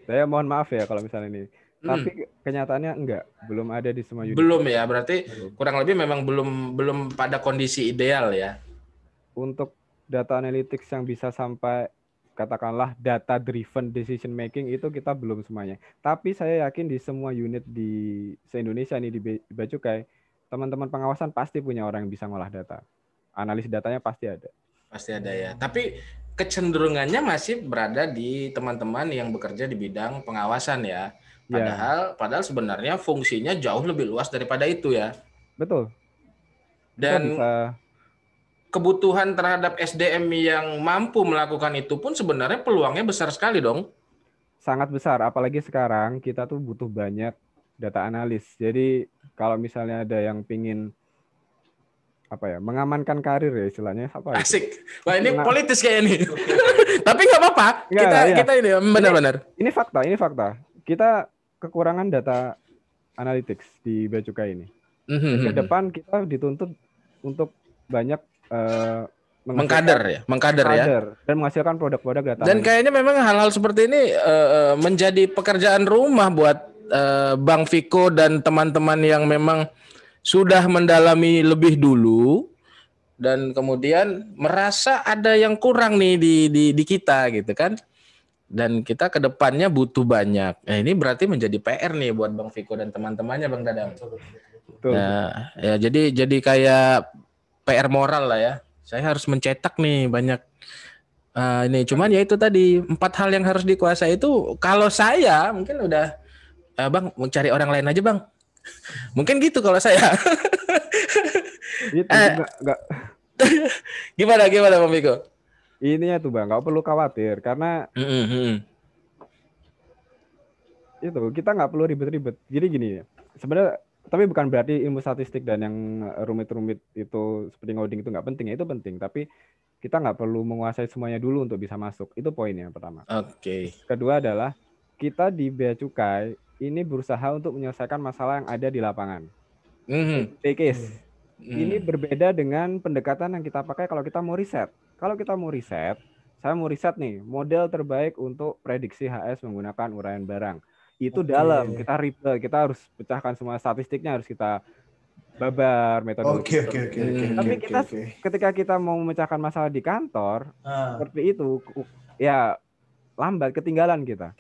S2: Saya mohon maaf ya kalau misalnya ini. Tapi kenyataannya belum ada di semua unit.
S1: Belum ya, berarti kurang lebih memang belum pada kondisi ideal ya.
S2: Untuk data analytics yang bisa sampai katakanlah data driven decision making itu kita belum semuanya. Tapi saya yakin di semua unit di se-Indonesia nih di Bea Cukai, teman-teman pengawasan pasti punya orang yang bisa ngolah data. analis datanya pasti ada.
S1: Pasti ada ya. Tapi kecenderungannya masih berada di teman-teman yang bekerja di bidang pengawasan ya. Padahal sebenarnya fungsinya jauh lebih luas daripada itu ya.
S2: Betul.
S1: Dan kebutuhan terhadap SDM yang mampu melakukan itu pun sebenarnya peluangnya besar sekali dong.
S2: Sangat besar, apalagi sekarang kita tuh butuh banyak data analis. Jadi kalau misalnya ada yang pingin mengamankan karir ya istilahnya apa?
S1: Asik. Wah ini politis kayak ini. Tapi nggak apa-apa. Kita ini benar-benar.
S2: Ini fakta. Kita kekurangan data analytics di Bea Cukai ini. Ke depan kita dituntut untuk banyak
S1: mengkader
S2: dan menghasilkan produk-produk data.
S1: Dan kayaknya memang hal-hal seperti ini menjadi pekerjaan rumah buat Bang Viko dan teman-teman yang memang sudah mendalami lebih dulu dan kemudian merasa ada yang kurang nih di kita gitu kan. Dan kita ke depannya butuh banyak. Nah, ini berarti menjadi PR nih buat Bang Viko dan teman-temannya Bang Dadang.
S2: Betul.
S1: Nah, ya jadi kayak PR moral lah ya. Saya harus mencetak nih banyak ini. Cuman ya itu tadi 4 hal yang harus dikuasai itu kalau saya mungkin udah Bang mencari orang lain aja Bang. Mungkin gitu kalau saya.
S2: Itu enggak.
S1: Gimana Bang Viko?
S2: Ininya tuh Bang, nggak perlu khawatir karena itu kita nggak perlu ribet-ribet. Jadi gini ya, sebenarnya tapi bukan berarti ilmu statistik dan yang rumit-rumit itu seperti ngoding itu nggak penting ya, itu penting. Tapi kita nggak perlu menguasai semuanya dulu untuk bisa masuk. Itu poinnya pertama.
S1: Oke.
S2: Kedua adalah kita di Bea Cukai ini berusaha untuk menyelesaikan masalah yang ada di lapangan. Case. Ini berbeda dengan pendekatan yang kita pakai kalau kita mau riset. Kalau kita mau riset, saya mau riset nih model terbaik untuk prediksi HS menggunakan uraian barang. Itu dalam kita ribet, kita harus pecahkan semua statistiknya, harus kita babar metodologi. Tapi kita ketika kita mau memecahkan masalah di kantor seperti itu, ya lambat, ketinggalan kita.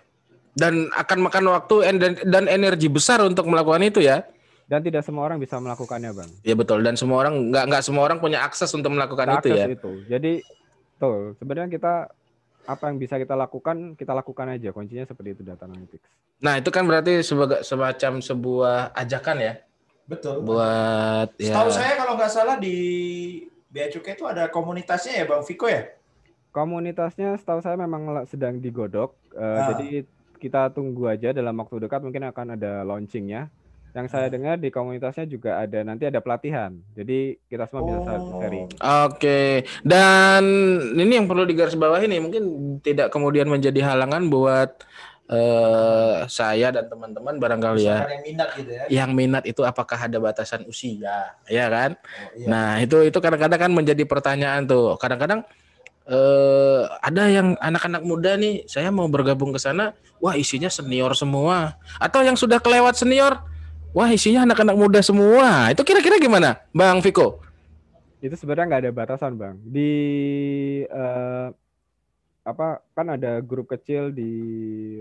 S1: Dan akan makan waktu dan energi besar untuk melakukan itu ya.
S2: Dan tidak semua orang bisa melakukannya, Bang.
S1: Ya betul. Dan semua orang nggak semua orang punya akses untuk melakukan itu ya.
S2: Jadi tuh sebenarnya kita apa yang bisa kita lakukan aja. Kuncinya seperti itu data analytics.
S1: Nah itu kan berarti semacam sebuah ajakan ya.
S3: Betul.
S1: Buat ya.
S3: Setahu saya kalau nggak salah di Bea Cukai itu ada komunitasnya ya Bang Viko ya.
S2: Komunitasnya setahu saya memang sedang digodok. Jadi kita tunggu aja dalam waktu dekat mungkin akan ada launchingnya. Yang saya dengar di komunitasnya juga nanti ada pelatihan. Jadi kita semua bisa sharing.
S1: Oke. Dan ini yang perlu digarisbawahi nih, mungkin tidak kemudian menjadi halangan buat saya dan teman-teman barangkali ya.
S3: Yang minat gitu ya.
S1: Yang minat itu apakah ada batasan usia, ya kan? Iya. Nah, itu kadang-kadang kan menjadi pertanyaan tuh. Kadang-kadang ada yang anak-anak muda nih, saya mau bergabung ke sana, wah isinya senior semua. Atau yang sudah kelewat senior, wah isinya anak-anak muda semua. Itu kira-kira gimana, Bang Viko?
S2: Itu sebenarnya nggak ada batasan, Bang. Di kan ada grup kecil di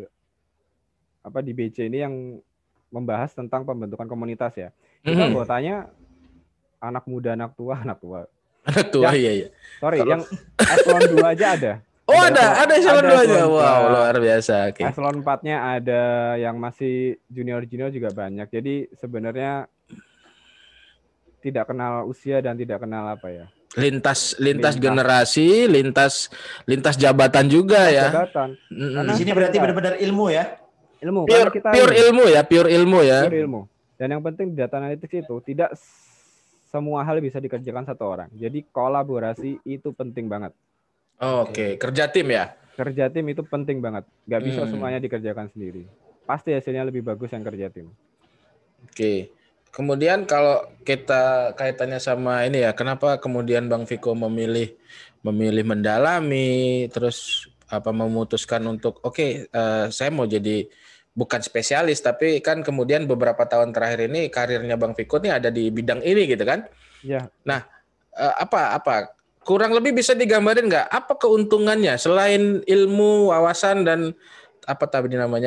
S2: BC ini yang membahas tentang pembentukan komunitas ya. Itu anggotanya anak muda, anak tua.
S1: Anak tua, iya.
S2: Sorry, yang eselon 2 aja ada.
S1: Oh, ada eselon 2 aja. Wow, luar biasa. Okay.
S2: Eselon 4-nya ada, yang masih junior juga banyak. Jadi sebenarnya tidak kenal usia dan tidak kenal
S1: lintas generasi, lintas jabatan juga ya.
S2: Jabatan.
S3: Di sini berarti benar-benar ilmu ya.
S2: Ilmu.
S1: Pure ilmu ya.
S2: Dan yang penting di data analytics itu tidak semua hal bisa dikerjakan satu orang. Jadi kolaborasi itu penting banget.
S1: Oke. Kerja tim ya?
S2: Kerja tim itu penting banget. Nggak bisa semuanya dikerjakan sendiri. Pasti hasilnya lebih bagus yang kerja tim.
S1: Oke. Kemudian kalau kita kaitannya sama ini ya, kenapa kemudian Bang Viko memilih mendalami, terus memutuskan untuk saya mau jadi bukan spesialis, tapi kan kemudian beberapa tahun terakhir ini karirnya Bang Viko nih ada di bidang ini gitu kan?
S2: Iya.
S1: Nah, apa kurang lebih bisa digambarin nggak apa keuntungannya selain ilmu, wawasan dan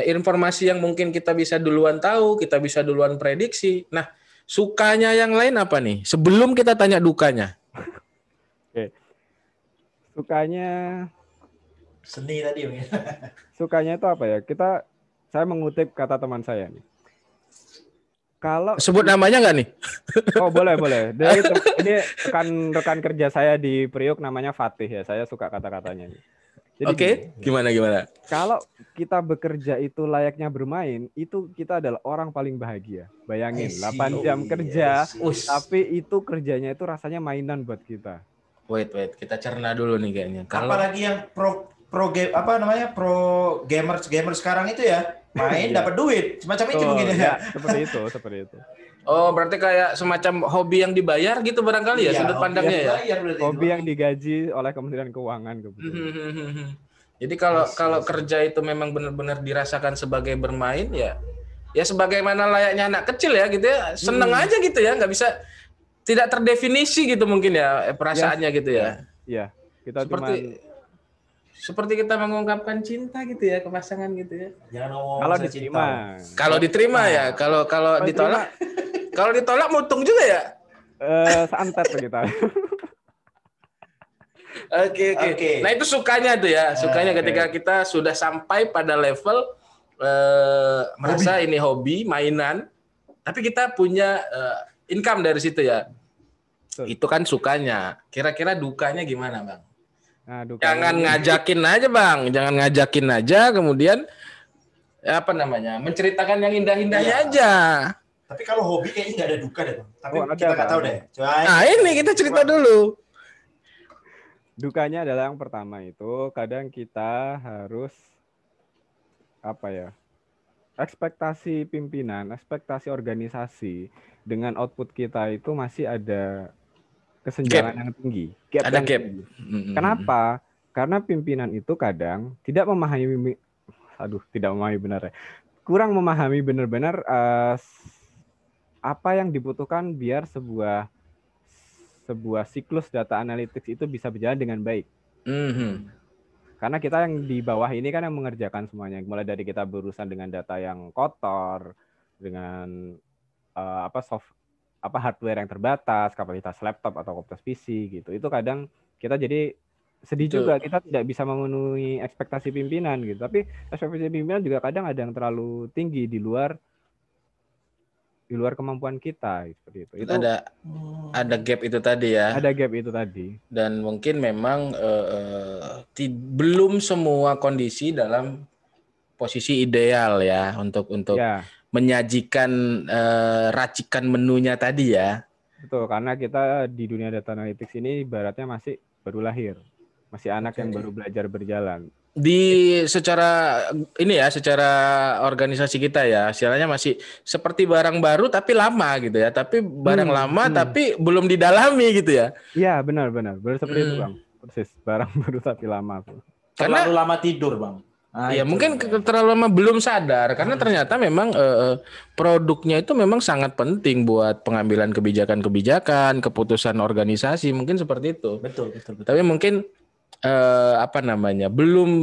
S1: informasi yang mungkin kita bisa duluan tahu, kita bisa duluan prediksi. Nah, sukanya yang lain apa nih? Sebelum kita tanya dukanya.
S2: Sukanya
S3: Seni tadi ya.
S2: Sukanya itu apa ya? Saya mengutip kata teman saya nih. Kalau
S1: Sebut namanya nggak nih?
S2: Oh, boleh. Ini rekan kerja saya di Priuk namanya Fatih ya. Saya suka kata-katanya. Jadi
S1: Oke, gimana?
S2: kalau kita bekerja itu layaknya bermain, itu kita adalah orang paling bahagia. Bayangin, 8 jam kerja, tapi itu kerjanya itu rasanya mainan buat kita.
S1: Wait, kita cerna dulu nih kayaknya.
S3: Apalagi yang pro gamer sekarang itu ya, main dapat duit, semacam itu mungkin ya.
S2: Seperti itu.
S1: Oh, berarti kayak semacam hobi yang dibayar gitu barangkali ya, sudut pandangnya ya.
S2: Hobi yang digaji oleh Kementerian Keuangan kebetulan.
S1: Jadi kalau kerja itu memang benar-benar dirasakan sebagai bermain ya sebagaimana layaknya anak kecil ya gitu ya, seneng aja gitu ya, nggak bisa tidak terdefinisi gitu mungkin ya perasaannya gitu ya.
S2: Iya, kita
S1: seperti kita mengungkapkan cinta gitu ya ke pasangan gitu ya.
S2: Kalau diterima.
S1: Kalau diterima ya, kalau ditolak kalau ditolak mutung juga ya.
S2: Santet kita.
S1: Oke. Nah itu sukanya tuh ya, ketika kita sudah sampai pada level merasa ini hobi, mainan, tapi kita punya income dari situ ya. Itu kan sukanya. Kira-kira dukanya gimana, Bang?
S2: Nah,
S1: jangan ngajakin aja, kemudian menceritakan yang indah-indahnya aja.
S3: Tapi kalau hobi kayaknya nggak ada duka deh, Bang. Tapi
S2: kita
S3: nggak tahu deh.
S1: Nah ini kita cerita dulu.
S2: Dukanya adalah yang pertama itu kadang kita harus ekspektasi pimpinan, ekspektasi organisasi dengan output kita itu masih ada kesenjangan yang tinggi.
S1: Ada gap.
S2: Kenapa? Karena pimpinan itu kadang kurang memahami benar-benar apa yang dibutuhkan biar sebuah siklus data analytics itu bisa berjalan dengan baik. Karena kita yang di bawah ini kan yang mengerjakan semuanya, mulai dari kita berurusan dengan data yang kotor, dengan hardware yang terbatas, kapasitas laptop atau kapasitas PC gitu. Itu kadang kita jadi sedih juga, kita tidak bisa memenuhi ekspektasi pimpinan gitu. Tapi ekspektasi pimpinan juga kadang ada yang terlalu tinggi di luar kemampuan kita seperti itu. Itu
S1: ada gap itu tadi ya.
S2: Ada gap itu tadi.
S1: Dan mungkin memang belum semua kondisi dalam posisi ideal ya untuk menyajikan racikan menunya tadi ya.
S2: Betul, karena kita di dunia data analytics ini ibaratnya masih baru lahir. Masih anak yang baru belajar berjalan.
S1: Secara organisasi kita ya, istilahnya masih seperti barang baru tapi lama gitu ya. Tapi barang lama tapi belum didalami gitu ya.
S2: Iya, benar. Baru seperti itu, Bang. Persis, barang baru tapi lama.
S3: Terlalu lama tidur, Bang.
S1: Ya mungkin terlalu lama belum sadar karena ternyata memang produknya itu memang sangat penting buat pengambilan kebijakan, keputusan organisasi, mungkin seperti itu.
S3: Betul.
S1: Tapi mungkin belum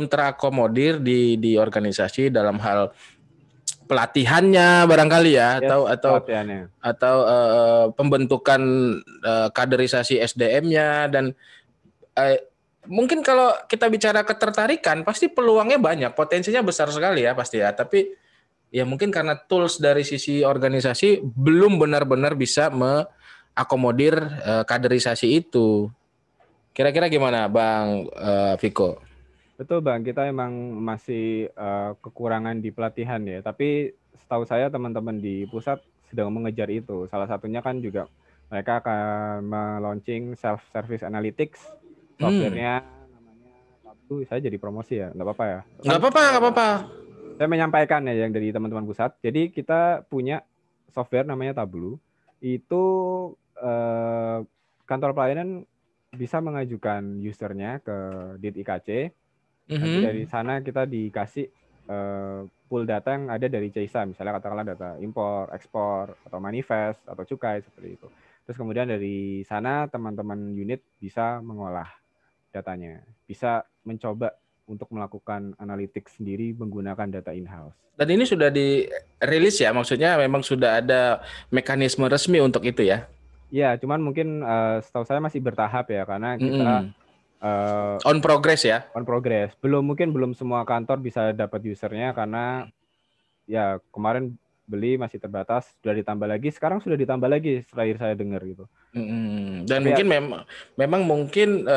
S1: terakomodir di organisasi dalam hal pelatihannya barangkali ya, atau pembentukan kaderisasi SDM-nya dan mungkin kalau kita bicara ketertarikan pasti peluangnya banyak, potensinya besar sekali ya pasti ya. Tapi ya mungkin karena tools dari sisi organisasi belum benar-benar bisa mengakomodir kaderisasi itu. Kira-kira gimana, Bang Viko?
S2: Betul, Bang. Kita emang masih kekurangan di pelatihan ya. Tapi setahu saya teman-teman di pusat sedang mengejar itu. Salah satunya kan juga mereka akan melaunching self-service analytics. Software-nya namanya Tableau. Saya jadi promosi ya, nggak apa-apa ya?
S1: Nggak apa-apa.
S2: Saya menyampaikan ya yang dari teman-teman pusat. Jadi kita punya software namanya Tableau. Itu kantor pelayanan bisa mengajukan usernya ke DIT-IKC. Nanti dari sana kita dikasih pool data yang ada dari CISA, misalnya katakanlah data impor, ekspor, atau manifest, atau cukai, seperti itu. Terus kemudian dari sana teman-teman unit bisa mengolah datanya, bisa mencoba untuk melakukan analitik sendiri menggunakan data in-house.
S1: Dan ini sudah dirilis ya, maksudnya memang sudah ada mekanisme resmi untuk itu ya?
S2: Ya, cuman mungkin setahu saya masih bertahap ya, karena kita
S1: on progress ya.
S2: On progress. Mungkin belum semua kantor bisa dapat usernya karena ya kemarin beli masih terbatas, sudah ditambah lagi, sekarang sudah ditambah lagi terakhir saya dengar gitu.
S1: Dan
S2: tapi
S1: mungkin memang mungkin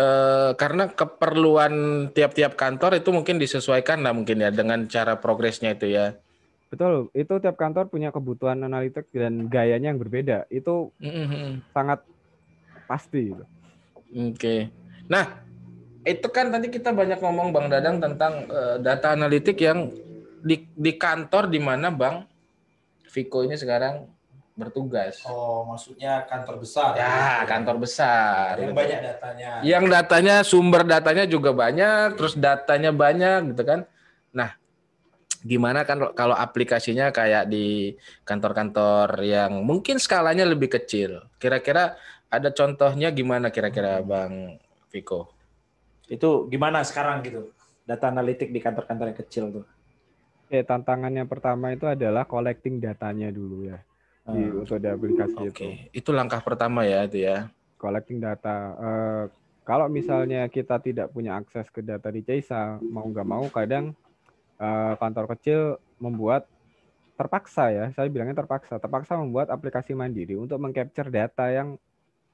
S1: karena keperluan tiap-tiap kantor itu mungkin disesuaikan lah mungkin ya dengan cara progresnya itu ya.
S2: Betul, itu tiap kantor punya kebutuhan analitik dan gayanya yang berbeda. Itu sangat pasti gitu.
S1: Oke. Nah, itu kan tadi kita banyak ngomong Bang Dadang tentang data analitik yang di kantor di mana Bang Viko ini sekarang bertugas.
S3: Oh, maksudnya kantor besar.
S1: Ya, kantor besar.
S3: Yang banyak datanya.
S1: Yang datanya, sumber datanya juga banyak, terus datanya banyak gitu kan. Nah, gimana kan kalau aplikasinya kayak di kantor-kantor yang mungkin skalanya lebih kecil. Kira-kira ada contohnya gimana kira-kira Bang Viko?
S3: Itu gimana sekarang gitu? Data analitik di kantor-kantor yang kecil tuh.
S2: Tantangannya pertama itu adalah collecting datanya dulu ya. Untuk di aplikasi itu.
S1: Itu langkah pertama ya itu ya.
S2: Collecting data. Kalau misalnya kita tidak punya akses ke data di Caisa, mau nggak mau kadang kantor kecil membuat terpaksa ya, saya bilangnya terpaksa membuat aplikasi mandiri untuk mengcapture data yang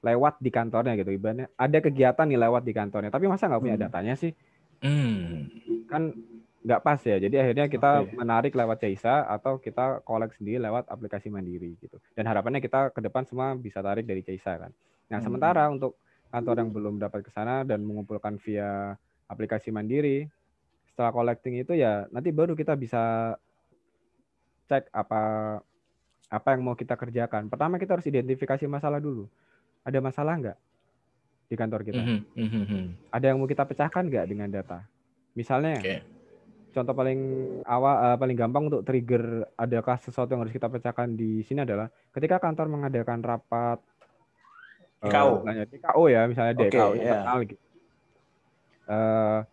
S2: lewat di kantornya gitu. Ibaratnya ada kegiatan nih lewat di kantornya, tapi masa nggak punya datanya sih? Kan nggak pas ya. Jadi akhirnya kita menarik lewat Caisa atau kita collect sendiri lewat aplikasi mandiri gitu. Dan harapannya kita ke depan semua bisa tarik dari Caisa kan. Nah, sementara untuk kantor yang belum dapat ke sana dan mengumpulkan via aplikasi mandiri, setelah collecting itu ya nanti baru kita bisa cek apa yang mau kita kerjakan. Pertama kita harus identifikasi masalah dulu. Ada masalah nggak di kantor kita? Ada yang mau kita pecahkan nggak dengan data? Misalnya, contoh paling paling gampang untuk trigger adakah sesuatu yang harus kita pecahkan di sini adalah ketika kantor mengadakan rapat DKO ya, misalnya DKO internal gitu.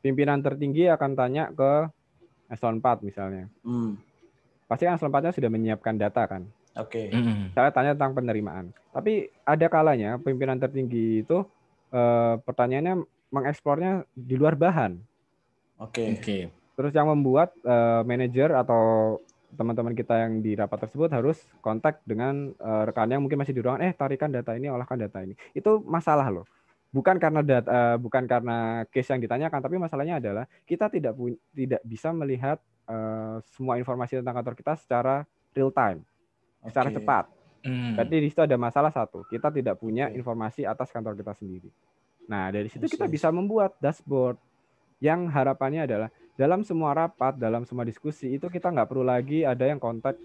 S2: Pimpinan tertinggi akan tanya ke eselon 4 misalnya. Pasti kan eselon 4-nya sudah menyiapkan data kan. Misalnya tanya tentang penerimaan. Tapi ada kalanya pimpinan tertinggi itu pertanyaannya mengeksplornya di luar bahan. Terus yang membuat manajer atau teman-teman kita yang di rapat tersebut harus kontak dengan rekannya yang mungkin masih di ruangan, tarikan data ini, olahkan data ini. Itu masalah loh. Bukan karena case yang ditanyakan, tapi masalahnya adalah kita tidak bisa melihat semua informasi tentang kantor kita secara real time, secara cepat. Berarti di situ ada masalah satu, kita tidak punya informasi atas kantor kita sendiri. Nah, dari situ kita bisa membuat dashboard yang harapannya adalah dalam semua rapat, dalam semua diskusi itu kita nggak perlu lagi ada yang kontak,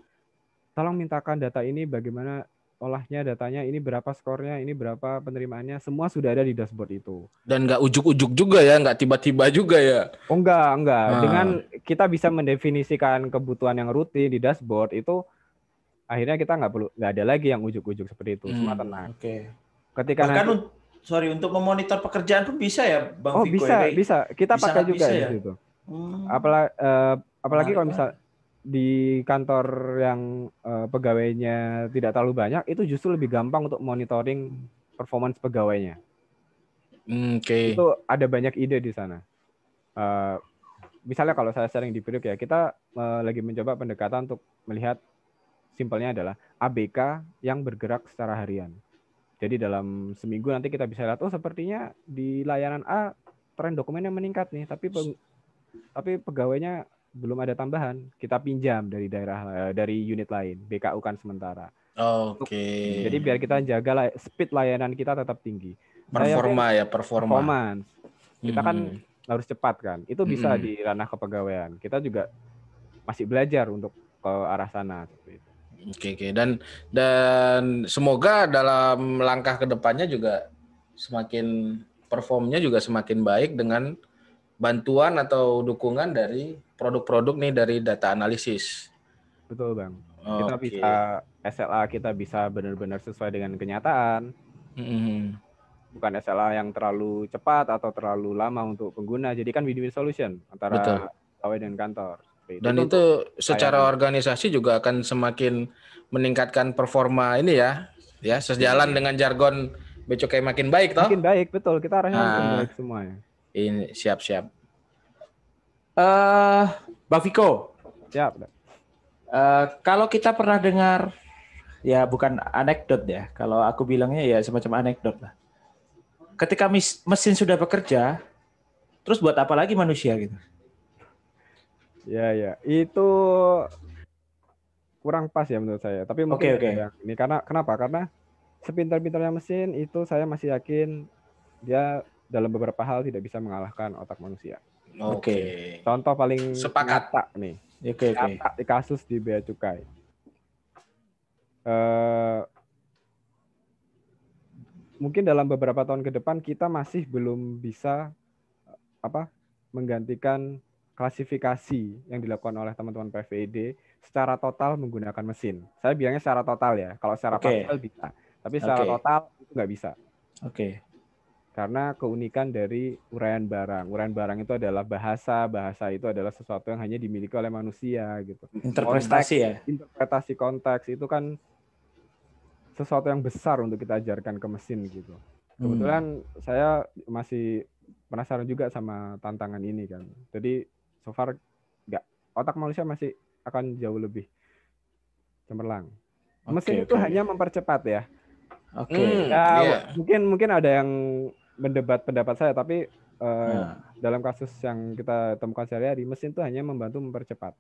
S2: tolong mintakan data ini bagaimana olahnya, datanya ini berapa skornya, ini berapa penerimaannya, semua sudah ada di dashboard itu.
S1: Dan nggak ujuk-ujuk juga ya, nggak tiba-tiba juga ya.
S2: Oh enggak. Dengan kita bisa mendefinisikan kebutuhan yang rutin di dashboard itu, akhirnya kita nggak ada lagi yang ujuk-ujuk seperti itu, semua tenang. Ketika
S3: bahkan untuk memonitor pekerjaan pun bisa ya, Bang Viko?
S2: Bisa. Kita pakai juga di situ. Apalagi kalau misal di kantor yang pegawainya tidak terlalu banyak, itu justru lebih gampang untuk monitoring performance pegawainya. Itu ada banyak ide di sana. Misalnya kalau saya sering di Piduk ya, kita lagi mencoba pendekatan untuk melihat, simpelnya adalah ABK yang bergerak secara harian. Jadi dalam seminggu nanti kita bisa lihat, sepertinya di layanan A tren dokumennya meningkat nih, tapi pegawainya belum ada tambahan, kita pinjam dari unit lain, BKU kan sementara. Jadi biar kita jaga speed layanan kita tetap tinggi. Performance. Kita kan harus cepat kan. Itu bisa di ranah kepegawaian. Kita juga masih belajar untuk ke arah sana seperti itu.
S1: Dan semoga dalam langkah kedepannya juga semakin performnya juga semakin baik dengan bantuan atau dukungan dari produk-produk nih dari data analisis.
S2: Betul Bang. Kita bisa SLA kita bisa benar-benar sesuai dengan kenyataan. Bukan SLA yang terlalu cepat atau terlalu lama untuk pengguna. Jadi kan win-win solution antara pegawai dan kantor.
S1: Dan itu secara organisasi juga akan semakin meningkatkan performa ini ya, Ya, sejalan dengan jargon Bea Cukai makin baik toh.
S2: Makin baik, betul. Kita arahnya makin
S1: Nah,
S2: baik semuanya.
S1: ini siap-siap.
S3: Bang Viko,
S2: Siap.
S3: kalau kita pernah dengar, ya bukan anekdot ya, kalau aku bilangnya ya semacam anekdot lah. Ketika mesin sudah bekerja, terus buat apa lagi manusia gitu?
S2: Ya. Itu kurang pas ya menurut saya. Tapi mungkin
S3: Oke.
S2: ada yang ini kenapa? Karena sepintar-pintarnya mesin itu saya masih yakin dia dalam beberapa hal tidak bisa mengalahkan otak manusia.
S1: Oke.
S2: Contoh paling
S1: Sepakat.
S2: nyata nih.
S3: Oke.
S2: Nyata di kasus di Bea Cukai. Mungkin dalam beberapa tahun ke depan kita masih belum bisa menggantikan klasifikasi yang dilakukan oleh teman-teman PVID secara total menggunakan mesin. Saya bilangnya secara total ya. Kalau secara parsial bisa, tapi secara total itu nggak bisa.
S3: Oke.
S2: Karena keunikan dari uraian barang. Uraian barang itu adalah bahasa itu adalah sesuatu yang hanya dimiliki oleh manusia gitu.
S3: Interpretasi ya.
S2: Interpretasi konteks itu kan sesuatu yang besar untuk kita ajarkan ke mesin gitu. Kebetulan saya masih penasaran juga sama tantangan ini kan. Jadi so far otak manusia masih akan jauh lebih cemerlang. Mesin itu hanya mempercepat ya. Mungkin ada yang mendebat pendapat saya, tapi dalam kasus yang kita temukan sehari-hari, mesin itu hanya membantu mempercepat.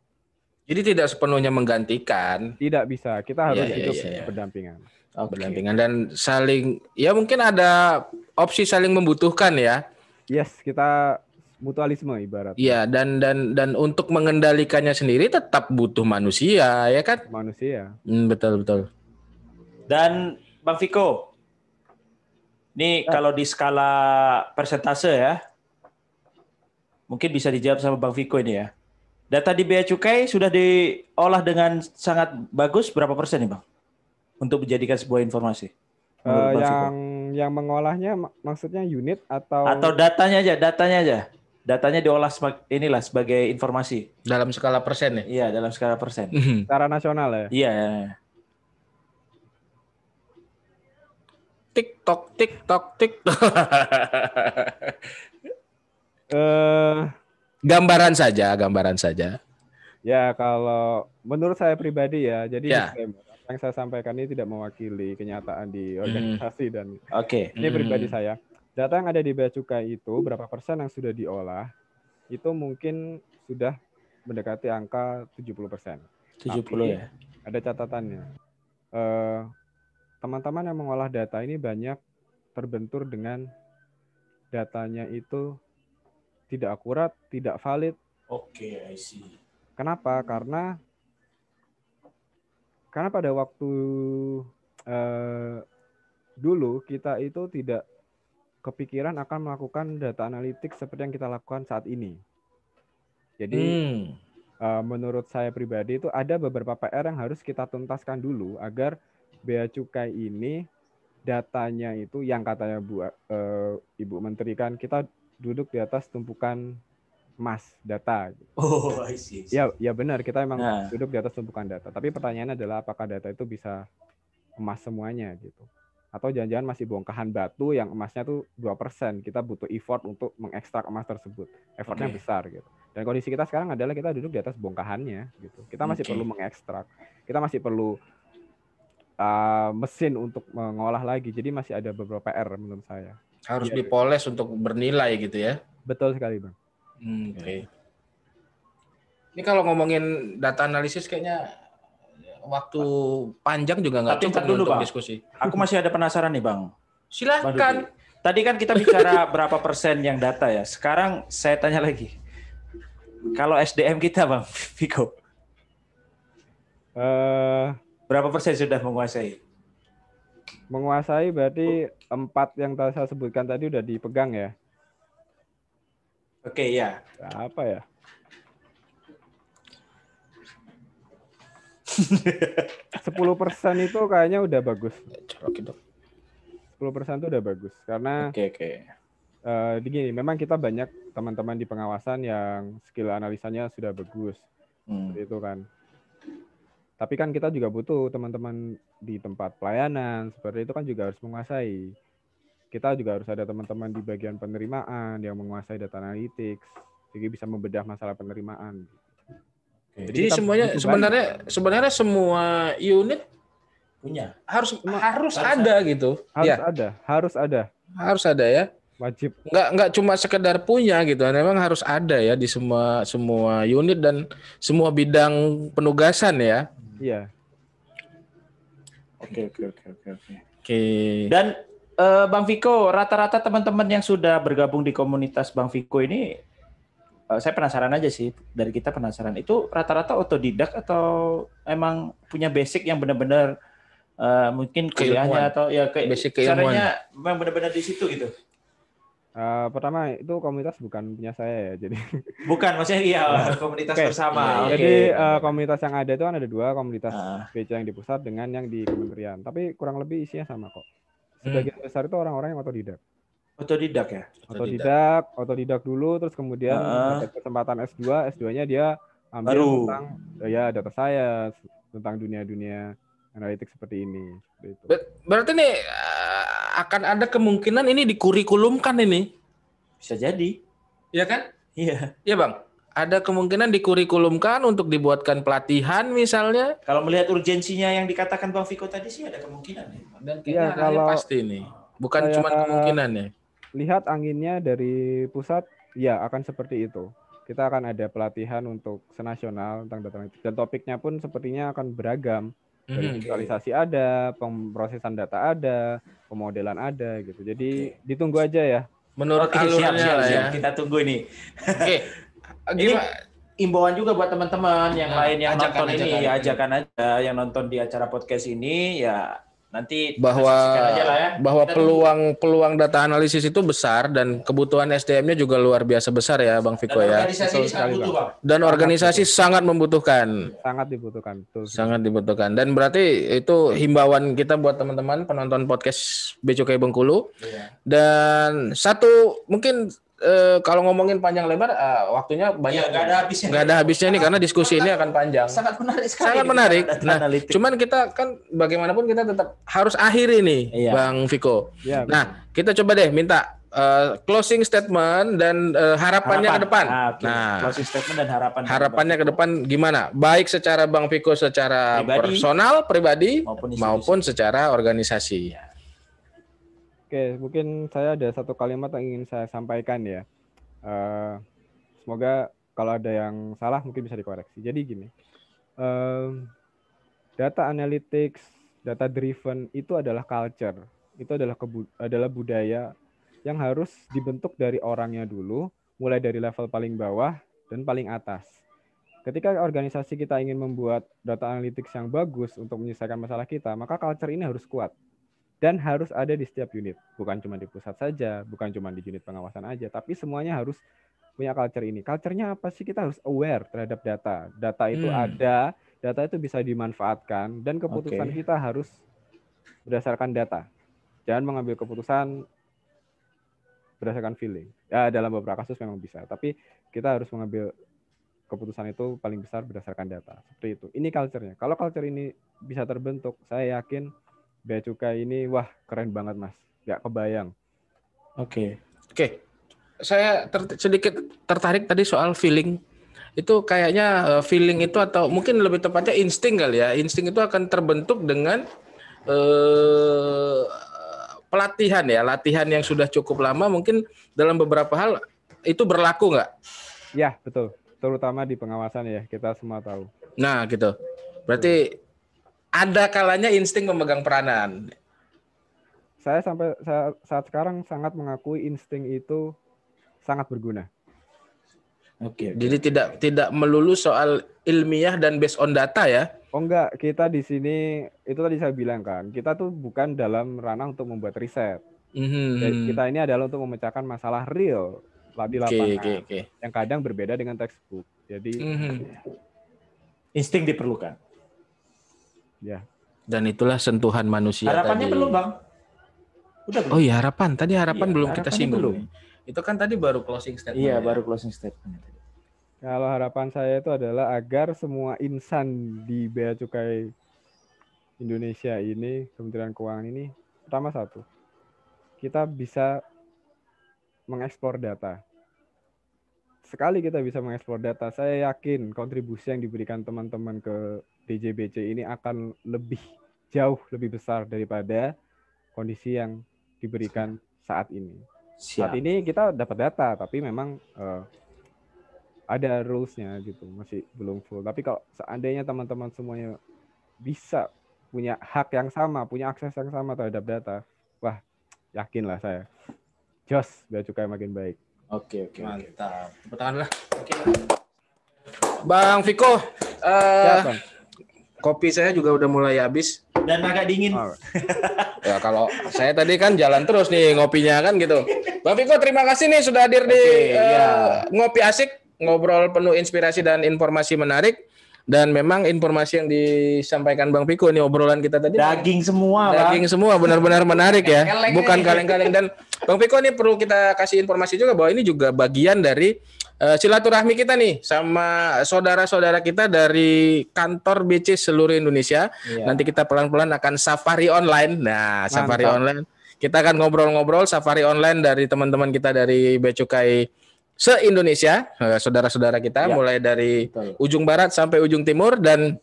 S1: Jadi tidak sepenuhnya menggantikan.
S2: Tidak bisa. Kita harus hidup berdampingan.
S1: Berdampingan dan saling, ya mungkin ada opsi saling membutuhkan ya.
S2: Yes, kita mutualisme ibarat.
S1: Iya, dan untuk mengendalikannya sendiri tetap butuh manusia, ya kan?
S2: Manusia.
S1: Betul.
S3: Dan Bang Viko, ini kalau di skala persentase ya, mungkin bisa dijawab sama Bang Viko ini ya. Data di Bea Cukai sudah diolah dengan sangat bagus, berapa persen nih Bang? Untuk menjadikan sebuah informasi.
S2: Yang mengolahnya maksudnya unit atau
S3: datanya aja. Datanya diolah sebagai informasi.
S1: Dalam skala persen ya?
S3: Iya, dalam skala persen.
S2: Secara nasional ya?
S3: Iya.
S1: TikTok. Gambaran saja.
S2: Ya, kalau menurut saya pribadi ya, jadi yang saya sampaikan ini tidak mewakili kenyataan di organisasi dan ini pribadi saya. Data yang ada di Bea Cukai itu berapa persen yang sudah diolah itu mungkin sudah mendekati angka 70%.
S3: 70 ya.
S2: Ada catatannya. Teman-teman yang mengolah data ini banyak terbentur dengan datanya itu tidak akurat, tidak valid.
S3: Oke, I see.
S2: Kenapa? Karena pada waktu dulu kita itu tidak kepikiran akan melakukan data analitik seperti yang kita lakukan saat ini. Jadi menurut saya pribadi itu ada beberapa PR yang harus kita tuntaskan dulu agar Bea Cukai ini datanya itu yang katanya Ibu Menteri kan kita duduk di atas tumpukan emas data.
S3: Oh, I see.
S2: Ya benar, kita emang duduk di atas tumpukan data. Tapi pertanyaannya adalah apakah data itu bisa emas semuanya gitu. Atau jangan-jangan masih bongkahan batu yang emasnya tuh 2%. Kita butuh effort untuk mengekstrak emas tersebut. Effortnya besar gitu. Dan kondisi kita sekarang adalah kita duduk di atas bongkahannya gitu. Kita masih perlu mengekstrak. Kita masih perlu mesin untuk mengolah lagi. Jadi masih ada beberapa PR menurut saya.
S1: Harus dipoles untuk bernilai gitu ya.
S2: Betul sekali, Bang.
S1: Oke. Ini kalau ngomongin data analisis kayaknya waktu panjang juga nggak cukup
S3: dulu,
S1: untuk
S3: Bang.
S1: diskusi.
S3: Aku masih ada penasaran nih, Bang.
S1: Silakan.
S3: Tadi kan kita bicara berapa persen yang data ya. Sekarang saya tanya lagi. Kalau SDM kita, Bang Viko, berapa persen sudah menguasai?
S2: Menguasai berarti 4 yang saya sebutkan tadi udah dipegang ya.
S3: Oke, ya.
S2: Apa ya? 10% itu kayaknya udah bagus. 10% itu udah bagus karena begini, memang kita banyak teman-teman di pengawasan yang skill analisanya sudah bagus. Seperti itu kan. Tapi kan kita juga butuh teman-teman di tempat pelayanan, seperti itu kan juga harus menguasai. Kita juga harus ada teman-teman di bagian penerimaan yang menguasai data analytics, jadi bisa membedah masalah penerimaan.
S1: Jadi semuanya sebenarnya semua unit
S3: punya
S1: harus ada gitu.
S2: Harus ada ya. Wajib.
S1: Nggak cuma sekedar punya gitu, memang harus ada ya di semua unit dan semua bidang penugasan ya.
S2: Iya.
S3: Oke. Dan Bang Viko, rata-rata teman-teman yang sudah bergabung di komunitas Bang Viko ini, saya penasaran aja sih, dari kita penasaran, itu rata-rata otodidak atau emang punya basic yang benar-benar mungkin kuliahnya atau ya
S1: basic keilmuan.
S3: Caranya memang benar-benar di situ gitu.
S2: Pertama itu komunitas bukan punya saya ya, jadi
S3: bukan, maksudnya komunitas bersama.
S2: Jadi komunitas yang ada itu kan ada 2, komunitas BC yang di pusat dengan yang di kementerian. Tapi kurang lebih isinya sama kok. Sebagian besar itu orang-orang yang otodidak.
S3: Otodidak ya?
S2: Otodidak dulu, terus kemudian dapat kesempatan S2, S2-nya dia ambil tentang data science, tentang dunia-dunia analitik seperti ini. Seperti itu.
S1: Berarti nih akan ada kemungkinan ini dikurikulumkan ini.
S3: Bisa jadi.
S1: Iya kan?
S3: Iya.
S1: Iya Bang. Ada kemungkinan dikurikulumkan untuk dibuatkan pelatihan misalnya.
S3: Kalau melihat urgensinya yang dikatakan Bang Viko tadi sih ada kemungkinan ya.
S1: Dan kayaknya kalau pasti ini. Bukan cuma kemungkinan ya.
S2: Lihat anginnya dari pusat, ya akan seperti itu. Kita akan ada pelatihan untuk senasional tentang data analitik. Dan topiknya pun sepertinya akan beragam. Dari visualisasi ada, pemrosesan data ada, pemodelan ada gitu. Jadi ditunggu aja ya.
S1: Menurut alurnya lah ya.
S3: Kita tunggu ini.
S1: Oke.
S3: Ini imbauan juga buat teman-teman yang lain yang nonton ini, ajakan aja yang nonton di acara podcast ini ya nanti
S1: bahwa peluang data analisis itu besar dan kebutuhan SDM-nya juga luar biasa besar ya Bang Viko ya. Dan organisasi sangat membutuhkan. Sangat dibutuhkan. Dan berarti itu himbauan kita buat teman-teman penonton podcast Becukai Bengkulu. Dan satu mungkin kalau ngomongin panjang lebar waktunya banyak, nggak ada habisnya nih karena diskusi ini akan panjang.
S3: Sangat menarik sekali.
S1: Sangat menarik. Nah, cuman kita kan bagaimanapun kita tetap harus akhiri nih, Bang Viko.
S2: Ya,
S1: nah, kita coba deh minta closing statement dan harapannya ke depan. Nah,
S3: closing statement dan
S1: harapannya ke depan gimana? Baik secara Bang Viko secara personal, pribadi maupun secara organisasi.
S2: Oke, mungkin saya ada satu kalimat yang ingin saya sampaikan ya. Semoga kalau ada yang salah mungkin bisa dikoreksi. Jadi gini, data analytics, data driven itu adalah culture, itu adalah budaya yang harus dibentuk dari orangnya dulu, mulai dari level paling bawah dan paling atas. Ketika organisasi kita ingin membuat data analytics yang bagus untuk menyelesaikan masalah kita, maka culture ini harus kuat. Dan harus ada di setiap unit, bukan cuma di pusat saja, bukan cuma di unit pengawasan aja, tapi semuanya harus punya culture ini. Culture-nya apa sih? Kita harus aware terhadap data. Data itu ada, data itu bisa dimanfaatkan, dan keputusan kita harus berdasarkan data. Jangan mengambil keputusan berdasarkan feeling. Ya, dalam beberapa kasus memang bisa, tapi kita harus mengambil keputusan itu paling besar berdasarkan data. Seperti itu. Ini culture-nya. Kalau culture ini bisa terbentuk, saya yakin Bea Cukai ini wah keren banget Mas, nggak kebayang.
S1: Oke. Saya sedikit tertarik tadi soal feeling. Itu kayaknya feeling itu atau mungkin lebih tepatnya insting kali ya. Insting itu akan terbentuk dengan pelatihan ya, latihan yang sudah cukup lama. Mungkin dalam beberapa hal itu berlaku nggak?
S2: Ya betul, terutama di pengawasan ya, kita semua tahu.
S1: Nah gitu. Berarti ada kalanya insting memegang peranan.
S2: Saya sampai saat sekarang sangat mengakui insting itu sangat berguna.
S3: Oke.
S1: Jadi tidak melulu soal ilmiah dan based on data ya?
S2: Oh enggak, kita di sini itu tadi saya bilang kan, kita tuh bukan dalam ranah untuk membuat riset. Kita ini adalah untuk memecahkan masalah real di lapangan yang kadang berbeda dengan textbook. Jadi
S3: insting diperlukan.
S2: Ya.
S1: Dan itulah sentuhan manusia.
S3: Harapannya
S1: tadi.
S3: belum Bang? Udah belum?
S1: Oh iya harapan. Tadi harapan belum kita singgung. Itu kan tadi baru closing statement.
S3: Iya, baru closing statement.
S2: Kalau harapan saya itu adalah agar semua insan di Bea Cukai Indonesia ini, Kementerian Keuangan ini, pertama satu, kita bisa mengekspor data. Sekali kita bisa mengekspor data, saya yakin kontribusi yang diberikan teman-teman ke DJBC ini akan jauh lebih besar daripada kondisi yang diberikan saat ini. Saat ini kita dapat data, tapi memang ada rules-nya gitu, masih belum full. Tapi kalau seandainya teman-teman semuanya bisa punya hak yang sama, punya akses yang sama terhadap data, wah, yakinlah saya, jos Bea Cukai makin baik.
S3: Oke.
S1: Mantap. Tepuk tangan lah. Bang Viko, kopi saya juga udah mulai habis.
S3: Dan agak dingin.
S1: Ya kalau saya tadi kan jalan terus nih ngopinya kan gitu. Bang Viko, terima kasih nih sudah hadir di Ngopi Asik. Ngobrol penuh inspirasi dan informasi menarik, dan memang informasi yang disampaikan Bang Viko ini obrolan kita tadi
S3: daging semua
S1: benar-benar menarik ya, bukan kaleng-kaleng. Dan Bang Viko ini perlu kita kasih informasi juga bahwa ini juga bagian dari silaturahmi kita nih sama saudara-saudara kita dari kantor BC seluruh Indonesia. Nanti kita pelan-pelan akan safari online. Nah, safari online kita akan ngobrol-ngobrol safari online dari teman-teman kita dari Bea Cukai se-Indonesia, saudara-saudara kita, mulai dari ujung barat sampai ujung timur, dan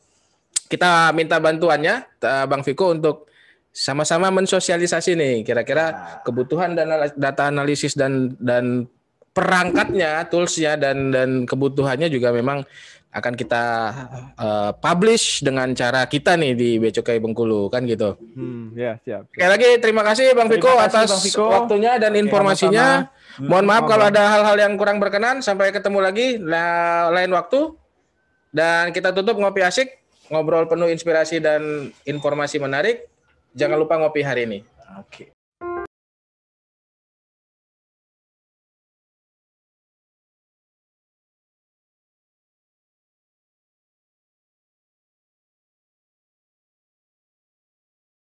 S1: kita minta bantuannya Bang Viko untuk sama-sama mensosialisasi nih kira-kira kebutuhan data analisis dan perangkatnya, toolsnya dan kebutuhannya juga memang akan kita publish dengan cara kita nih di Bea Cukai Bengkulu kan gitu.
S2: Ya, siap.
S1: Sekali lagi terima kasih Bang Viko atas waktunya dan informasinya. Mohon maaf kalau ada hal-hal yang kurang berkenan. Sampai ketemu lagi lain waktu. Dan kita tutup Ngopi Asik, ngobrol penuh inspirasi dan informasi menarik. Jangan lupa ngopi hari ini.
S3: Oke.